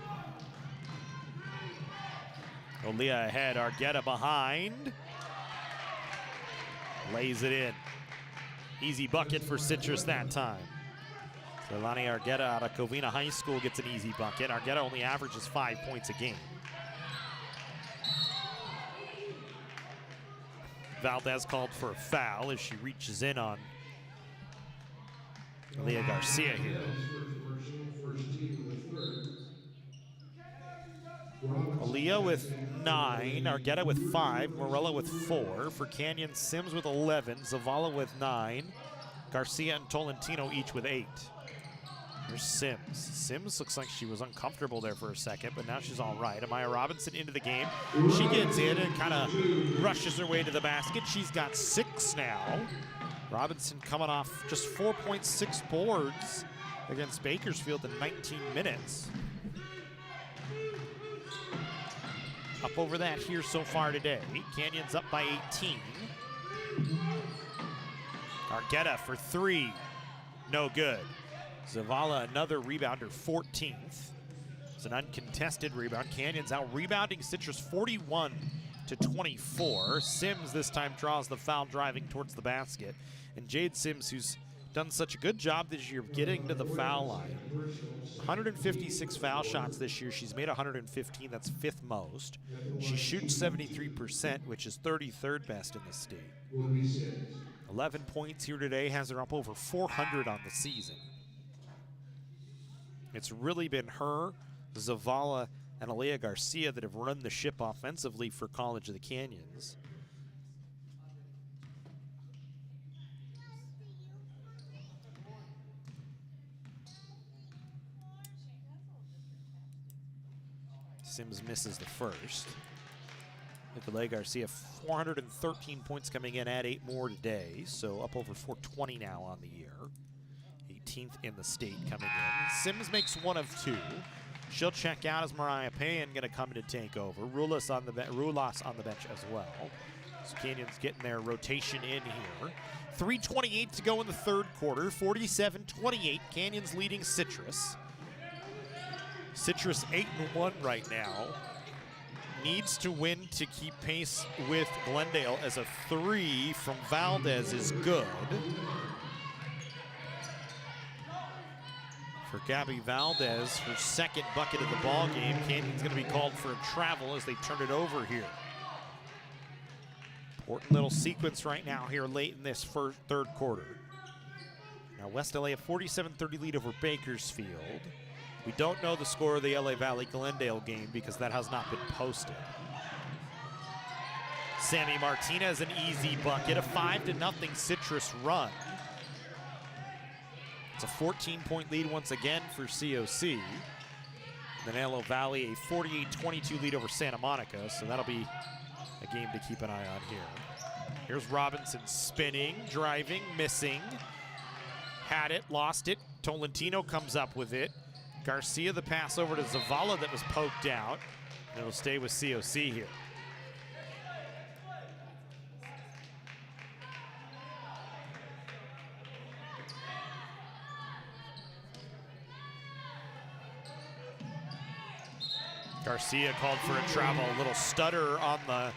O'Leah ahead, Argueta behind. Lays it in. Easy bucket for Citrus that time. So Lani Argueta out of Covina High School gets an easy bucket. Argueta only averages 5 points a game. Valdez called for a foul as she reaches in on Leah Garcia here. Aaliyah with 9, Argueta with 5, Morella with 4. For Canyon, Sims with 11, Zavala with 9, Garcia and Tolentino each with 8. There's Sims. Sims looks like she was uncomfortable there for a second, but now she's all right. Amaya Robinson into the game. She gets in and kind of rushes her way to the basket. She's got 6 now. Robinson coming off just 4.6 boards against Bakersfield in 19 minutes. Up over that here so far today. Canyons up by 18. Argueta for 3. No good. Zavala another rebounder, 14th. It's an uncontested rebound. Canyons out rebounding Citrus 41-24. Sims this time draws the foul driving towards the basket. And Jade Sims, who's done such a good job this year of getting to the foul line. 156 foul shots this year. She's made 115. That's 5th most. She shoots 73%, which is 33rd best in the state. 11 points here today, has her up over 400 on the season. It's really been her, Zavala, and Alea Garcia that have run the ship offensively for College of the Canyons. Sims misses the first. Nicolai Garcia, 413 points coming in, add 8 more today, so up over 420 now on the year. 18th in the state coming in. Sims makes 1 of 2. She'll check out as Mariah Payan going to come in to take over. Rulas on the bench as well. So Canyons getting their rotation in here. 3:28 to go in the third quarter. 47-28. Canyons leading Citrus. Citrus 8-1 right now. Needs to win to keep pace with Glendale, as a 3 from Valdez is good. For Gabby Valdez, her 2nd bucket of the ball game. Canyon's going to be called for a travel as they turn it over here. Important little sequence right now here late in this third quarter. Now West LA a 47-30 lead over Bakersfield. We don't know the score of the LA Valley-Glendale game because that has not been posted. Sammy Martinez, an easy bucket, a 5-0 Citrus run. It's a 14-point lead once again for COC. Then LA Valley a 48-22 lead over Santa Monica, so that'll be a game to keep an eye on here. Here's Robinson spinning, driving, missing. Had it, lost it. Tolentino comes up with it. Garcia the pass over to Zavala that was poked out. And it'll stay with COC here. Garcia called for a travel, a little stutter on the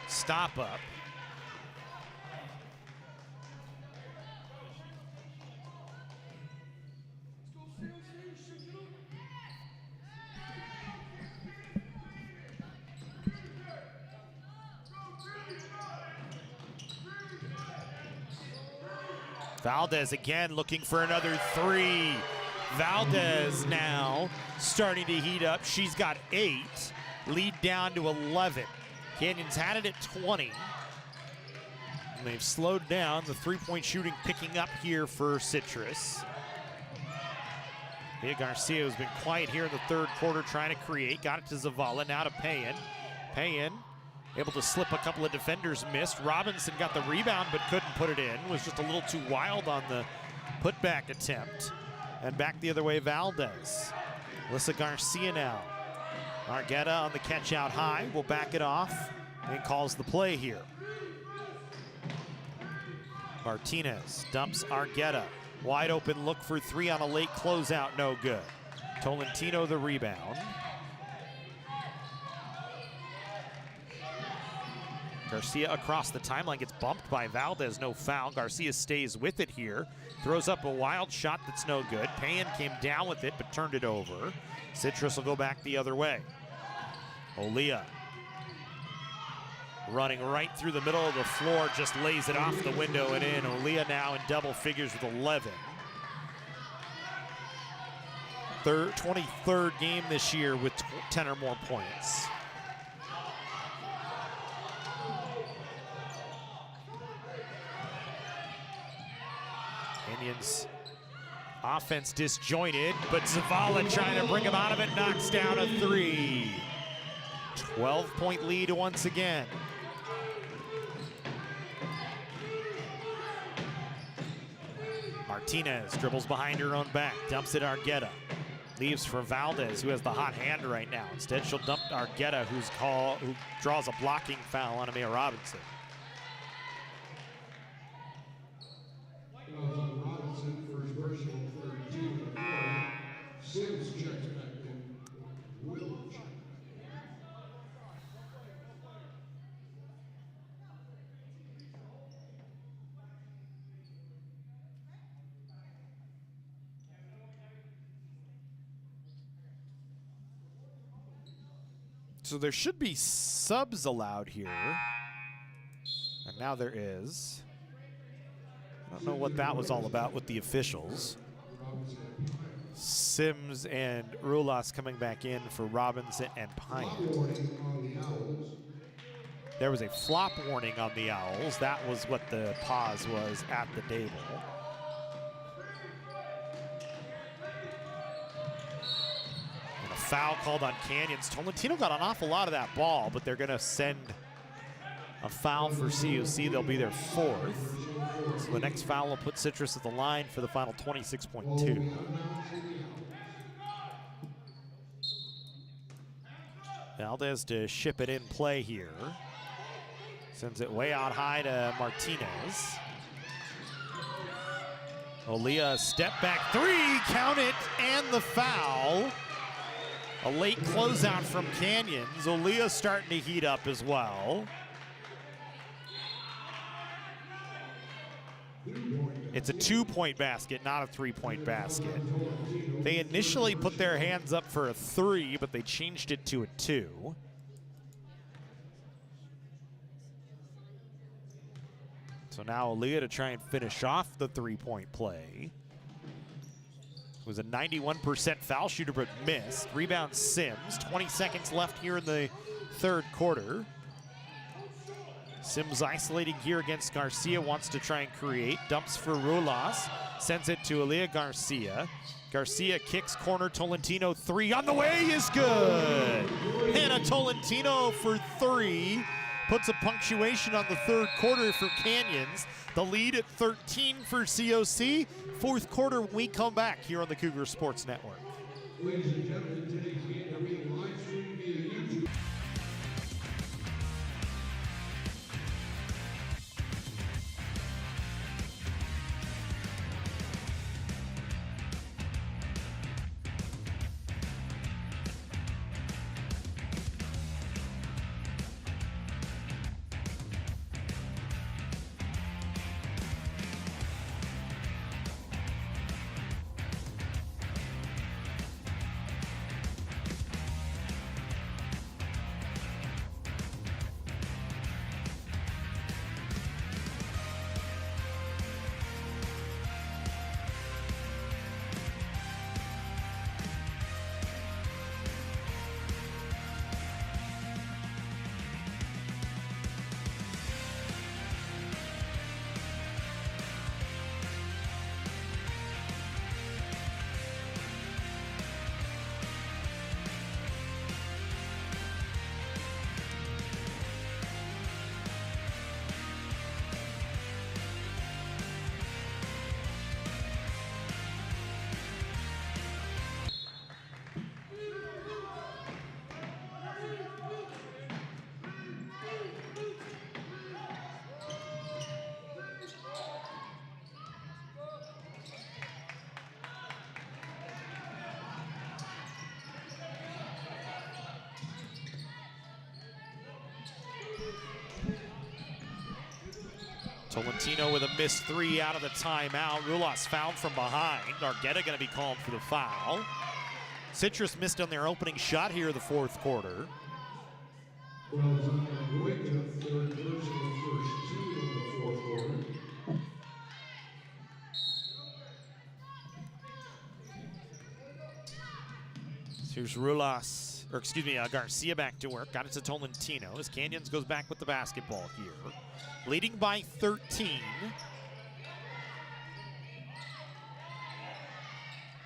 stop up. Valdez again looking for another three. Valdez now starting to heat up. She's got 8, lead down to 11. Canyons had it at 20. And they've slowed down. The three-point shooting picking up here for Citrus. Villa Garcia has been quiet here in the third quarter trying to create. Got it to Zavala, now to Payan. Payan able to slip a couple of defenders, missed. Robinson got the rebound but couldn't put it in. Was just a little too wild on the putback attempt. And back the other way, Valdez. Alyssa Garcia now. Argueta on the catch out high, will back it off and calls the play here. Martinez dumps Argueta. Wide open look for three on a late closeout, no good. Tolentino the rebound. Garcia across the timeline, gets bumped by Valdez, no foul. Garcia stays with it here. Throws up a wild shot that's no good. Payan came down with it but turned it over. Citrus will go back the other way. Olia running right through the middle of the floor, just lays it off the window and in. Olia now in double figures with 11. 23rd game this year with 10 or more points. Canyons offense disjointed, but Zavala trying to bring him out of it, knocks down a three. 12-point lead once again. Martinez dribbles behind her own back, dumps it Argueta. Leaves for Valdez, who has the hot hand right now. Instead, she'll dump Argueta, who draws a blocking foul on Amir Robinson. Robinson for his personal 13 and 4. Sims checks back in. Will check. So there should be subs allowed here. And now there is. I don't know what that was all about with the officials. Sims and Rulas coming back in for Robinson and Pine. There was a flop warning on the Owls. That was what the pause was at the table. And a foul called on Canyons. Tolentino got an awful lot of that ball, but they're going to send a foul for COC. They'll be their 4th. So the next foul will put Citrus at the line for the final 26.2. Valdez to ship it in play here. Sends it way out high to Martinez. Olia, step back three, count it, and the foul. A late closeout from Canyons. Olia starting to heat up as well. It's a 2-point basket, not a 3-point basket. They initially put their hands up for a 3, but they changed it to a 2. now Aaliyah to try and finish off the three-point play. Was a 91% foul shooter, but missed. Rebound Sims. 20 seconds left here in the third quarter. Sims isolating here against Garcia, wants to try and create. Dumps for Rulas. Sends it to Aaliyah Garcia. Garcia kicks corner. Tolentino three on the way is good. Hannah Tolentino for three. Puts a punctuation on the third quarter for Canyons. The lead at 13 for COC. Fourth quarter when we come back here on the Cougar Sports Network. Ladies and gentlemen, today's game are being live streamed via YouTube. Tolentino with a missed three out of the timeout. Rulas fouled from behind. Argueta going to be called for the foul. Citrus missed on their opening shot here in the fourth quarter. Well, it's on Argueta, third personal first two in the fourth quarter. So here's Rulas, or excuse me, Garcia back to work. Got it to Tolentino as Canyons goes back with the basketball here. Leading by 13.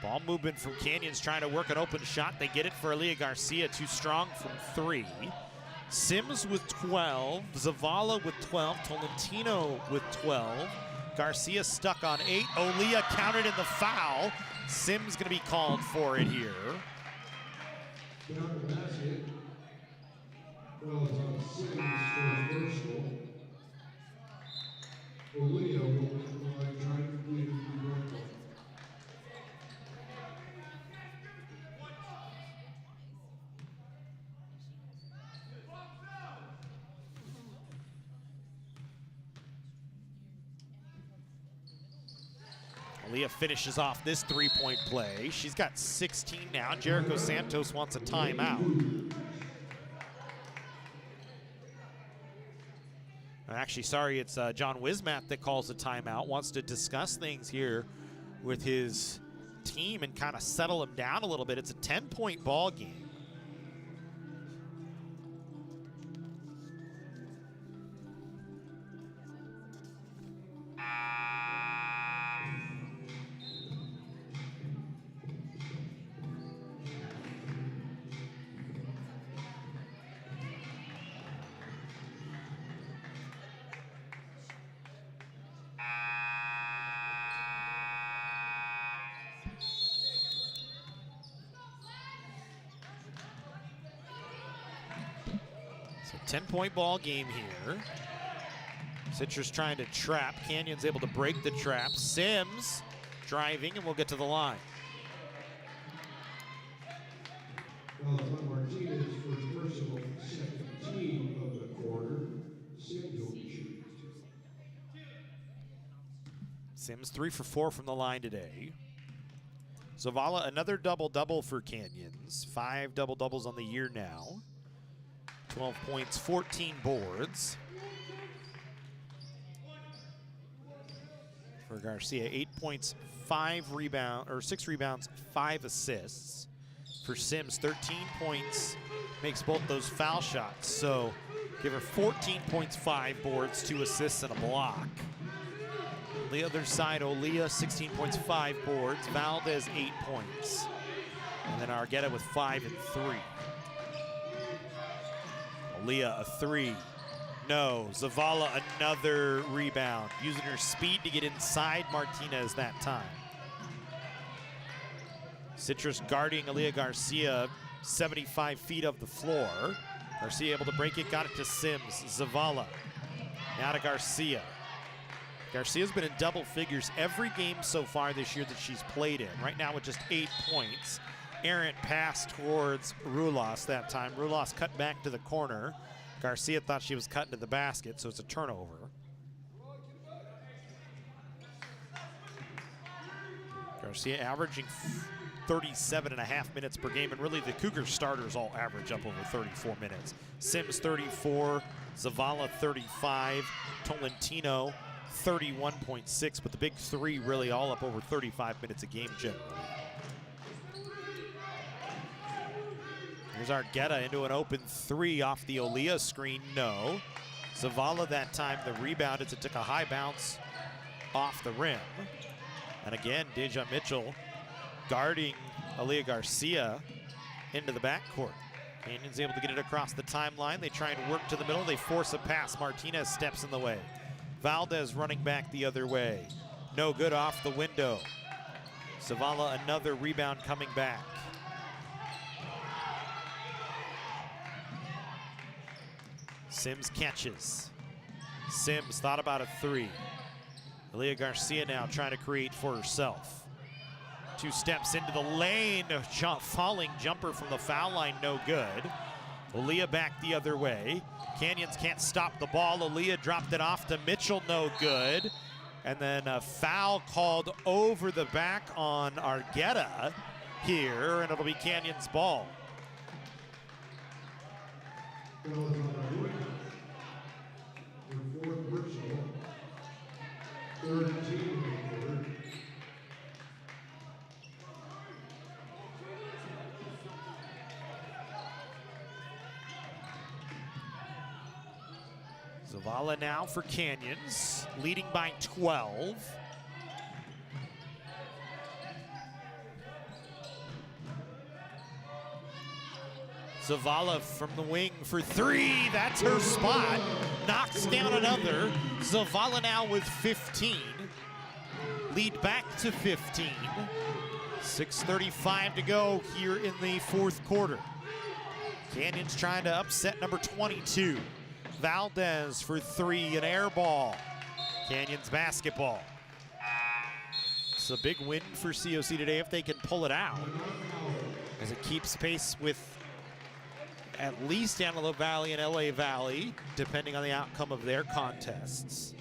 Ball movement from Canyons trying to work an open shot. They get it for Aaliyah Garcia, too strong from three. Sims with 12, Zavala with 12, Tolentino with 12. Garcia stuck on 8. Aaliyah counted in the foul. Sims gonna be called for it here. Down the basket. Well, it's on Sims for personal. Aaliyah will try to complete the work. Aaliyah finishes off this three-point play. She's got 16 now. Jericho Santos wants a timeout. Actually, sorry, it's John Wismat that calls a timeout. Wants to discuss things here with his team and kind of settle them down a little bit. It's a 10-point ball game. So 10-point ball game here. Citrus trying to trap. Canyon's able to break the trap. Sims driving, and we'll get to the line. Well, it's on Martinez first personal, 17 of the quarter. Sims will be shooting. Sims 3 for 4 from the line today. Zavala, another double-double for Canyons. 5 double-doubles on the year now. 12 points, 14 boards. for Garcia. 8 points, 6 rebounds, 5 assists. For Sims, 13 points, makes both those foul shots. So give her 14 points, 5 boards, 2 assists, and a block. The other side, Olia, 16 points, 5 boards. Valdez, 8 points. And then Argueta with 5 and 3. Olia, a 3. No. Zavala, another rebound. Using her speed to get inside Martinez that time. Citrus guarding Aaliyah Garcia, 75 feet of the floor. Garcia able to break it, got it to Sims. Zavala, now to Garcia. Garcia's been in double figures every game so far this year that she's played in. Right now with just 8 points. Errant pass towards Rulas that time. Rulas cut back to the corner. Garcia thought she was cutting to the basket, so it's a turnover. Garcia averaging 37.5 minutes per game, and really the Cougar starters all average up over 34 minutes. Sims 34, Zavala 35, Tolentino 31.6, but the big three really all up over 35 minutes a game generally. Here's Argueta into an open 3 off the Olia screen, no. Zavala that time the rebound as it took a high bounce off the rim. And again, Deja Mitchell guarding Aaliyah Garcia into the backcourt. Canyon's able to get it across the timeline. They try and work to the middle. They force a pass. Martinez steps in the way. Valdez running back the other way. No good off the window. Zavala another rebound coming back. Sims catches. Sims thought about a 3. Aaliyah Garcia now trying to create for herself. 2 steps into the lane, a falling jumper from the foul line, no good. Aaliyah back the other way. Canyons can't stop the ball. Aaliyah dropped it off to Mitchell, no good. And then a foul called over the back on Argueta here, and it'll be Canyons' ball. Zavala now for Canyons, leading by 12. Zavala from the wing for 3, that's her spot. Knocks down another. Zavala now with 15. Lead back to 15. 6:35 to go here in the 4th quarter. Canyons trying to upset number 22. Valdez for 3, an air ball. Canyons basketball. It's a big win for COC today if they can pull it out, as it keeps pace with at least Antelope Valley and LA Valley, depending on the outcome of their contests.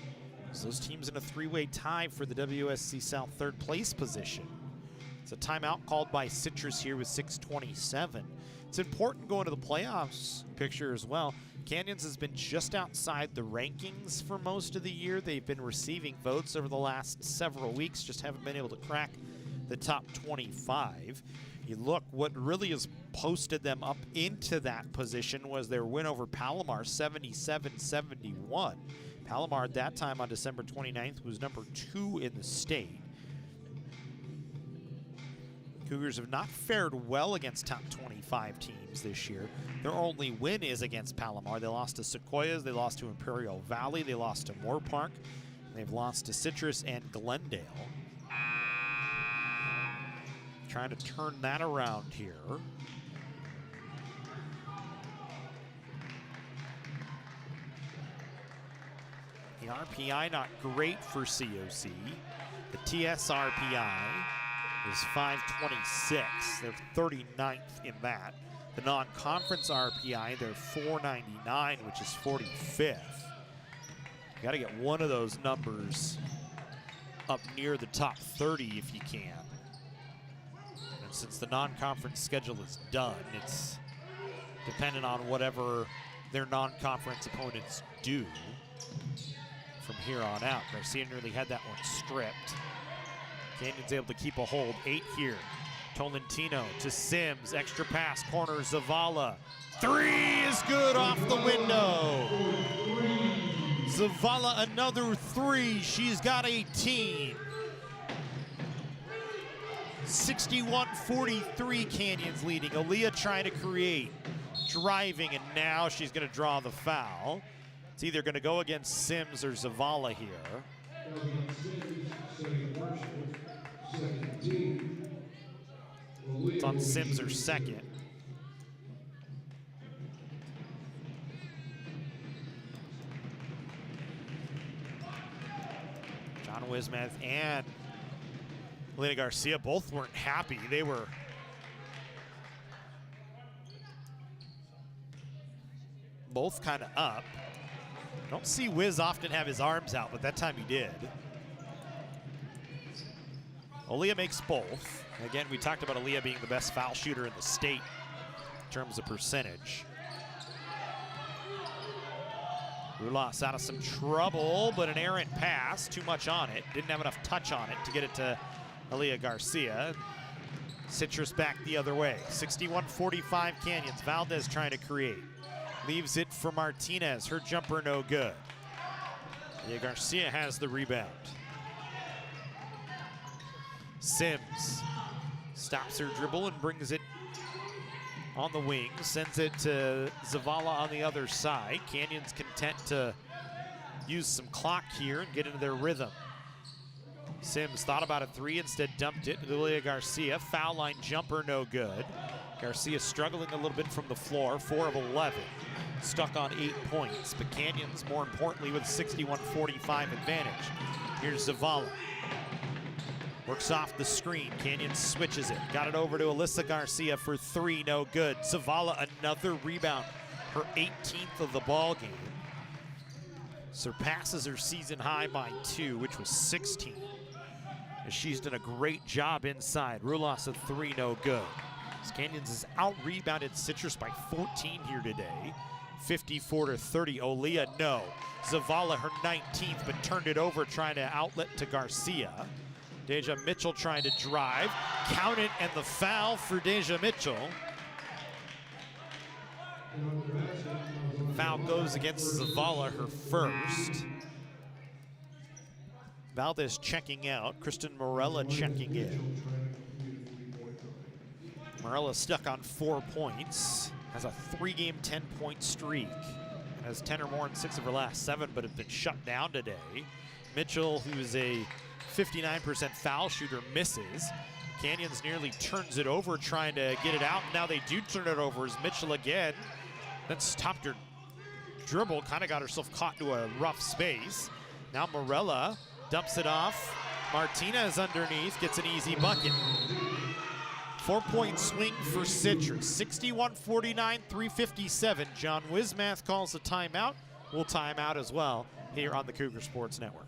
So those teams in a 3-way tie for the WSC South 3rd place position. It's a timeout called by Citrus here with 6:27. It's important going to the playoffs picture as well. Canyons has been just outside the rankings for most of the year. They've been receiving votes over the last several weeks, just haven't been able to crack the top 25. You look, what really has posted them up into that position was their win over Palomar, 77-71. Palomar at that time on December 29th was number 2 in the state. Cougars have not fared well against top 25 teams this year. Their only win is against Palomar. They lost to Sequoias, they lost to Imperial Valley, they lost to Moore Park, and they've lost to Citrus and Glendale. Trying to turn that around here. The RPI not great for COC. The TS RPI is 526. They're 39th in that. The non-conference RPI, they're 499, which is 45th. You got to get one of those numbers up near the top 30 if you can. And since the non-conference schedule is done, it's dependent on whatever their non-conference opponents do. from here on out. Garcia nearly had that one stripped. Canyons able to keep a hold. 8 here. Tolentino to Sims. Extra pass, corner, Zavala. 3 is good off the window. Zavala another 3. She's got 18. 61-43 Canyons leading. Aaliyah trying to create. Driving, and now she's going to draw the foul. It's either going to go against Sims or Zavala here. It's on Sims or second. John Wismeth and Elena Garcia both weren't happy. They were both kind of up. Don't see Wiz often have his arms out, but that time he did. Aaliyah makes both. Again, we talked about Aaliyah being the best foul shooter in the state in terms of percentage. Rulas out of some trouble, but an errant pass, too much on it. Didn't have enough touch on it to get it to Aaliyah Garcia. Citrus back the other way. 61-45 Canyons. Valdez trying to create. Leaves it for Martinez. Her jumper no good. Aaliyah Garcia has the rebound. Sims stops her dribble and brings it on the wing, sends it to Zavala on the other side. Canyons content to use some clock here and get into their rhythm. Sims thought about a 3, instead dumped it to Aaliyah Garcia. Foul line jumper no good. Garcia struggling a little bit from the floor, 4 of 11. Stuck on 8 points, but Canyons more importantly with a 61-45 advantage. Here's Zavala. Works off the screen. Canyons switches it. Got it over to Alyssa Garcia for 3, no good. Zavala another rebound, her 18th of the ball game. Surpasses her season high by 2, which was 16. As she's done a great job inside. Rulas a 3, no good. As Canyons has out-rebounded Citrus by 14 here today. 54-30. Aaliyah, no. Zavala, her 19th, but turned it over trying to outlet to Garcia. Deja Mitchell trying to drive. Count it, and the foul for Deja Mitchell. Foul goes against Zavala, her first. Valdez checking out. Kristen Morella checking in. Morella stuck on 4 points. Has a 3-game, 10-point streak. Has 10 or more in 6 of her last 7, but have been shut down today. Mitchell, who's a 59% foul shooter, misses. Canyons nearly turns it over trying to get it out. Now they do turn it over as Mitchell again. Then stopped her dribble, kind of got herself caught into a rough space. Now Morella dumps it off. Martinez underneath, gets an easy bucket. 4-point swing for Citrus. 61-49, 3:57. John Wismath calls a timeout. We'll time out as well here on the Cougar Sports Network.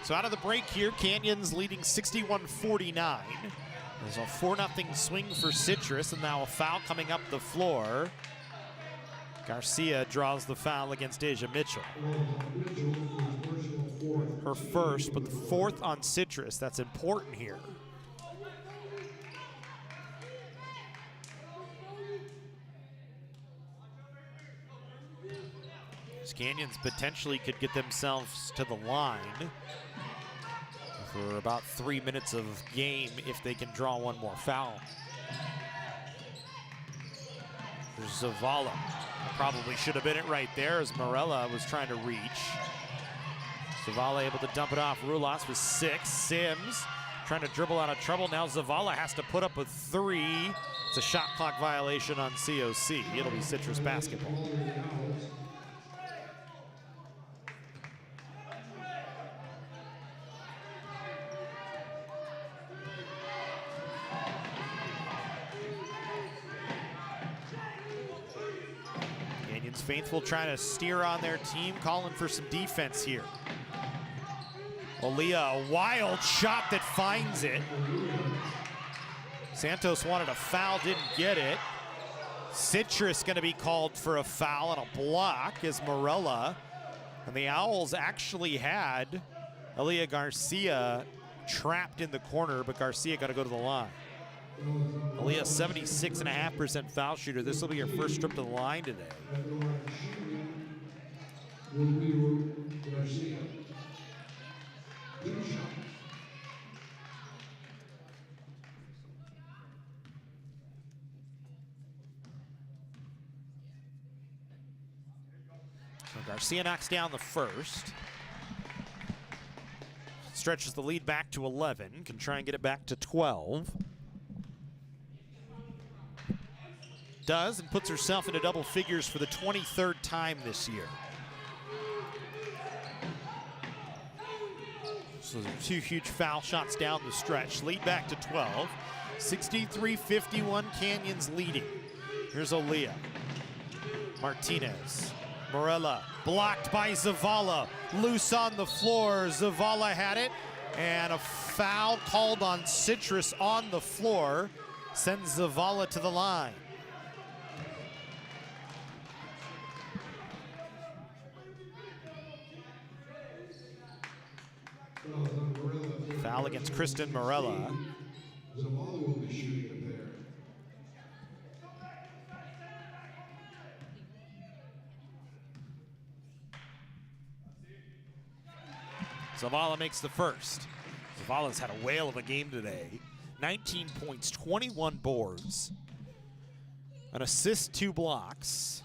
So out of the break here, Canyons leading 61-49. There's a 4-0 swing for Citrus, and now a foul coming up the floor. Garcia draws the foul against Deja Mitchell. Her first, but the 4th on Citrus. That's important here. Canyons potentially could get themselves to the line for about 3 minutes of game if they can draw one more foul. Zavala probably should have been it right there as Morella was trying to reach. Zavala able to dump it off. Rulas with 6. Sims trying to dribble out of trouble. Now Zavala has to put up with 3. It's a shot clock violation on COC. It'll be Citrus basketball. Canyons faithful trying to steer on their team, calling for some defense here. Aaliyah, a wild shot that finds it. Santos wanted a foul, didn't get it. Citrus going to be called for a foul and a block as Morella. And the Owls actually had Aaliyah Garcia trapped in the corner, but Garcia got to go to the line. Aaliyah, 76.5% foul shooter. This will be her first trip to the line today. Garcia. 2 shots. So Garcia knocks down the first. Stretches the lead back to 11. Can try and get it back to 12. Does, and puts herself into double figures for the 23rd time this year. So 2 huge foul shots down the stretch. Lead back to 12. 63-51, Canyons leading. Here's Aaliyah. Martinez. Morella blocked by Zavala. Loose on the floor. Zavala had it. And a foul called on Citrus on the floor. Sends Zavala to the line. Foul against Kristen Morella. Zavala will be shooting it there. Zavala makes the first. Zavala's had a whale of a game today. 19 points, 21 boards. An assist, 2 blocks.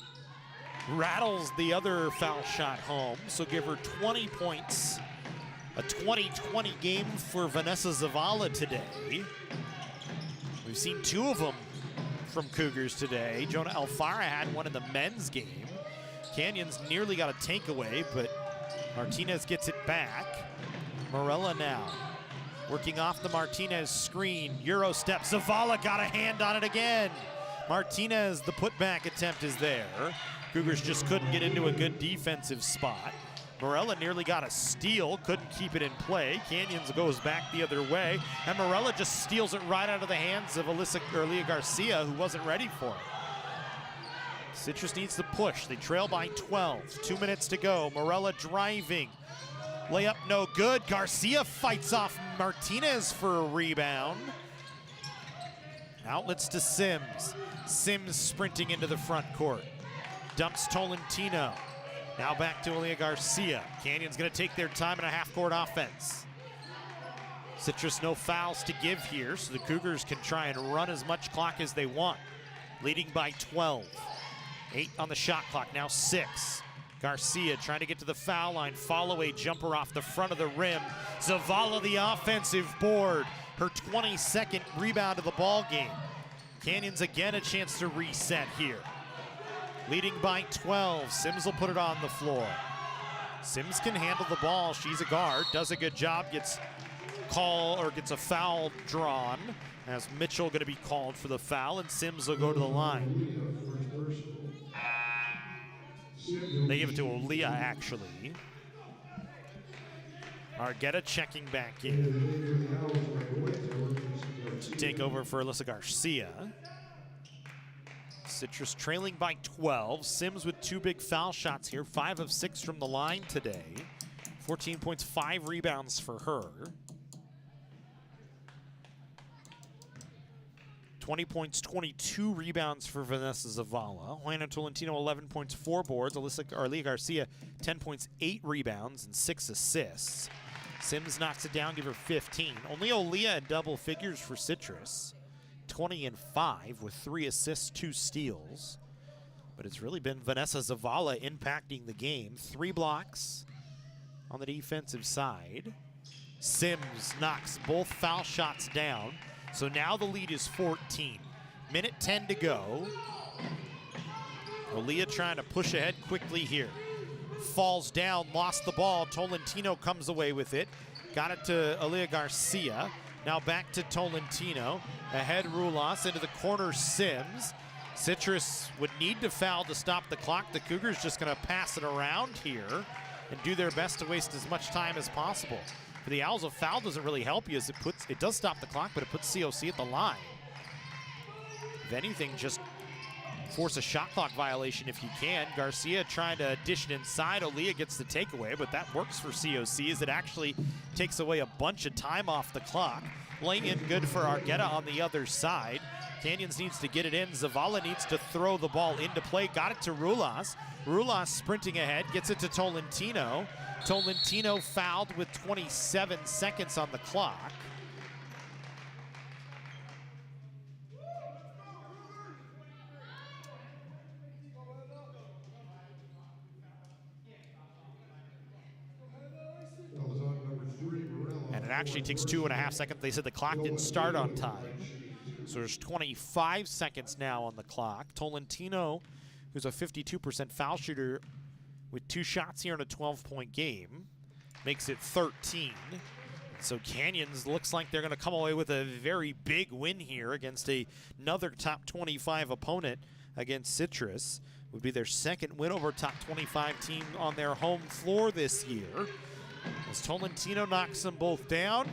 Rattles the other foul shot home, so give her 20 points. A 20-20 game for Vanessa Zavala today. We've seen 2 of them from Cougars today. Jonah Alfara had one in the men's game. Canyons nearly got a takeaway, but Martinez gets it back. Morella now working off the Martinez screen. Euro step. Zavala got a hand on it again. Martinez, the putback attempt is there. Cougars just couldn't get into a good defensive spot. Morella nearly got a steal, couldn't keep it in play. Canyons goes back the other way, and Morella just steals it right out of the hands of Aaliyah Garcia, who wasn't ready for it. Citrus needs to push. They trail by 12. 2 minutes to go. Morella driving. Layup no good. Garcia fights off Martinez for a rebound. Outlets to Sims. Sims sprinting into the front court. Dumps Tolentino. Now back to Aaliyah Garcia. Canyons gonna take their time in a half-court offense. Citrus no fouls to give here, so the Cougars can try and run as much clock as they want. Leading by 12. 8 on the shot clock, now 6. Garcia trying to get to the foul line. Follow a jumper off the front of the rim. Zavala the offensive board. Her 22nd rebound of the ball game. Canyons again a chance to reset here. Leading by 12. Sims will put it on the floor. Sims can handle the ball. She's a guard. Does a good job. Gets a foul drawn. As Mitchell going to be called for the foul, and Sims will go to the line. They give it to Aaliyah, actually. Argueta checking back in to take over for Alyssa Garcia. Citrus trailing by 12. Sims with 2 big foul shots here. 5 of 6 from the line today. 14 points, 5 rebounds for her. 20 points, 22 rebounds for Vanessa Zavala. Juana Tolentino, 11 points, 4 boards. Aaliyah Garcia, 10 points, 8 rebounds, and 6 assists. Sims knocks it down, give her 15. Only Aaliyah in double figures for Citrus. 20 and 5 with 3 assists, 2 steals. But it's really been Vanessa Zavala impacting the game. 3 blocks on the defensive side. Sims knocks both foul shots down. So now the lead is 14. Minute 10 to go. Aaliyah trying to push ahead quickly here. Falls down, lost the ball. Tolentino comes away with it. Got it to Aaliyah Garcia. Now back to Tolentino. Ahead Rulas into the corner Sims. Citrus would need to foul to stop the clock. The Cougars just going to pass it around here and do their best to waste as much time as possible. For the Owls, a foul doesn't really help you as it does stop the clock, but it puts COC at the line. If anything, just force a shot clock violation if you can. Garcia trying to dish it inside. Aaliyah gets the takeaway, but that works for COC as it actually takes away a bunch of time off the clock. Laying in good for Argueta on the other side. Canyons needs to get it in. Zavala needs to throw the ball into play. Got it to Rulas. Rulas sprinting ahead, gets it to Tolentino. Tolentino fouled with 27 seconds on the clock. And it actually takes 2.5 seconds. They said the clock didn't start on time. So there's 25 seconds now on the clock. Tolentino, who's a 52% foul shooter with 2 shots here in a 12-point game, makes it 13. So Canyons looks like they're going to come away with a very big win here against another top 25 opponent against Citrus. Would be their second win over top 25 team on their home floor this year. As Tolentino knocks them both down.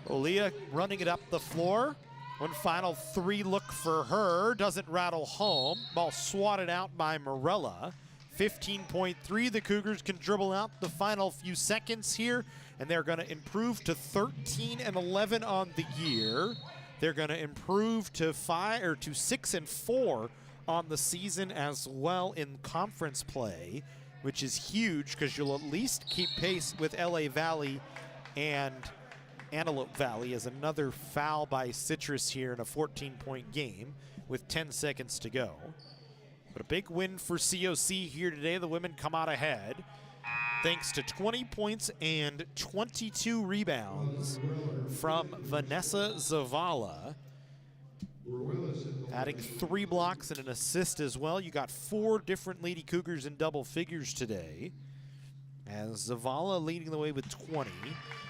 Aaliyah running it up the floor. One final 3 look for her. Doesn't rattle home. Ball swatted out by Morella. 15.3. The Cougars can dribble out the final few seconds here, and they're going to improve to 13-11 on the year. They're going to improve to 6-4 on the season as well in conference play, which is huge because you'll at least keep pace with LA Valley and Antelope Valley as another foul by Citrus here in a 14-point game with 10 seconds to go. But a big win for COC here today. The women come out ahead thanks to 20 points and 22 rebounds from Vanessa Zavala. Adding 3 blocks and an assist as well. You got 4 different Lady Cougars in double figures today. As Zavala leading the way with 20.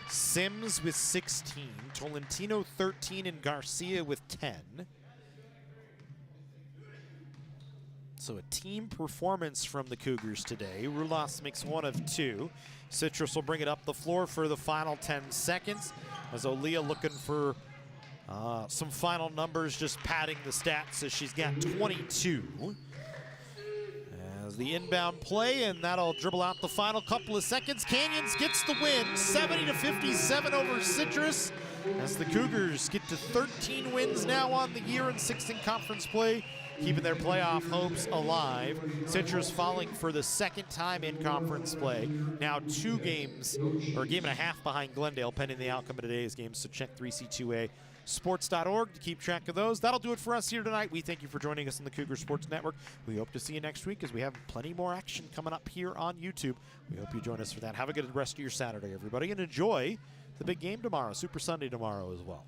Sims with 16. Tolentino 13 and Garcia with 10. So a team performance from the Cougars today. Rulas makes 1 of 2. Citrus will bring it up the floor for the final 10 seconds. As Aaliyah looking for some final numbers, just padding the stats as she's got 22. As the inbound play, and that'll dribble out the final couple of seconds. Canyons gets the win, 70-57 over Citrus, as the Cougars get to 13 wins now on the year and 6 in conference play, keeping their playoff hopes alive. Citrus falling for the 2nd time in conference play. Now 2 games, or a game and a half behind Glendale, pending the outcome of today's game. So check 3C2A sports.org to keep track of those. That'll do it for us here tonight. We thank you for joining us on the Cougar Sports Network. We hope to see you next week as we have plenty more action coming up here on YouTube. We hope you join us for that. Have a good rest of your Saturday, everybody, and enjoy the big game tomorrow, Super Sunday tomorrow as well.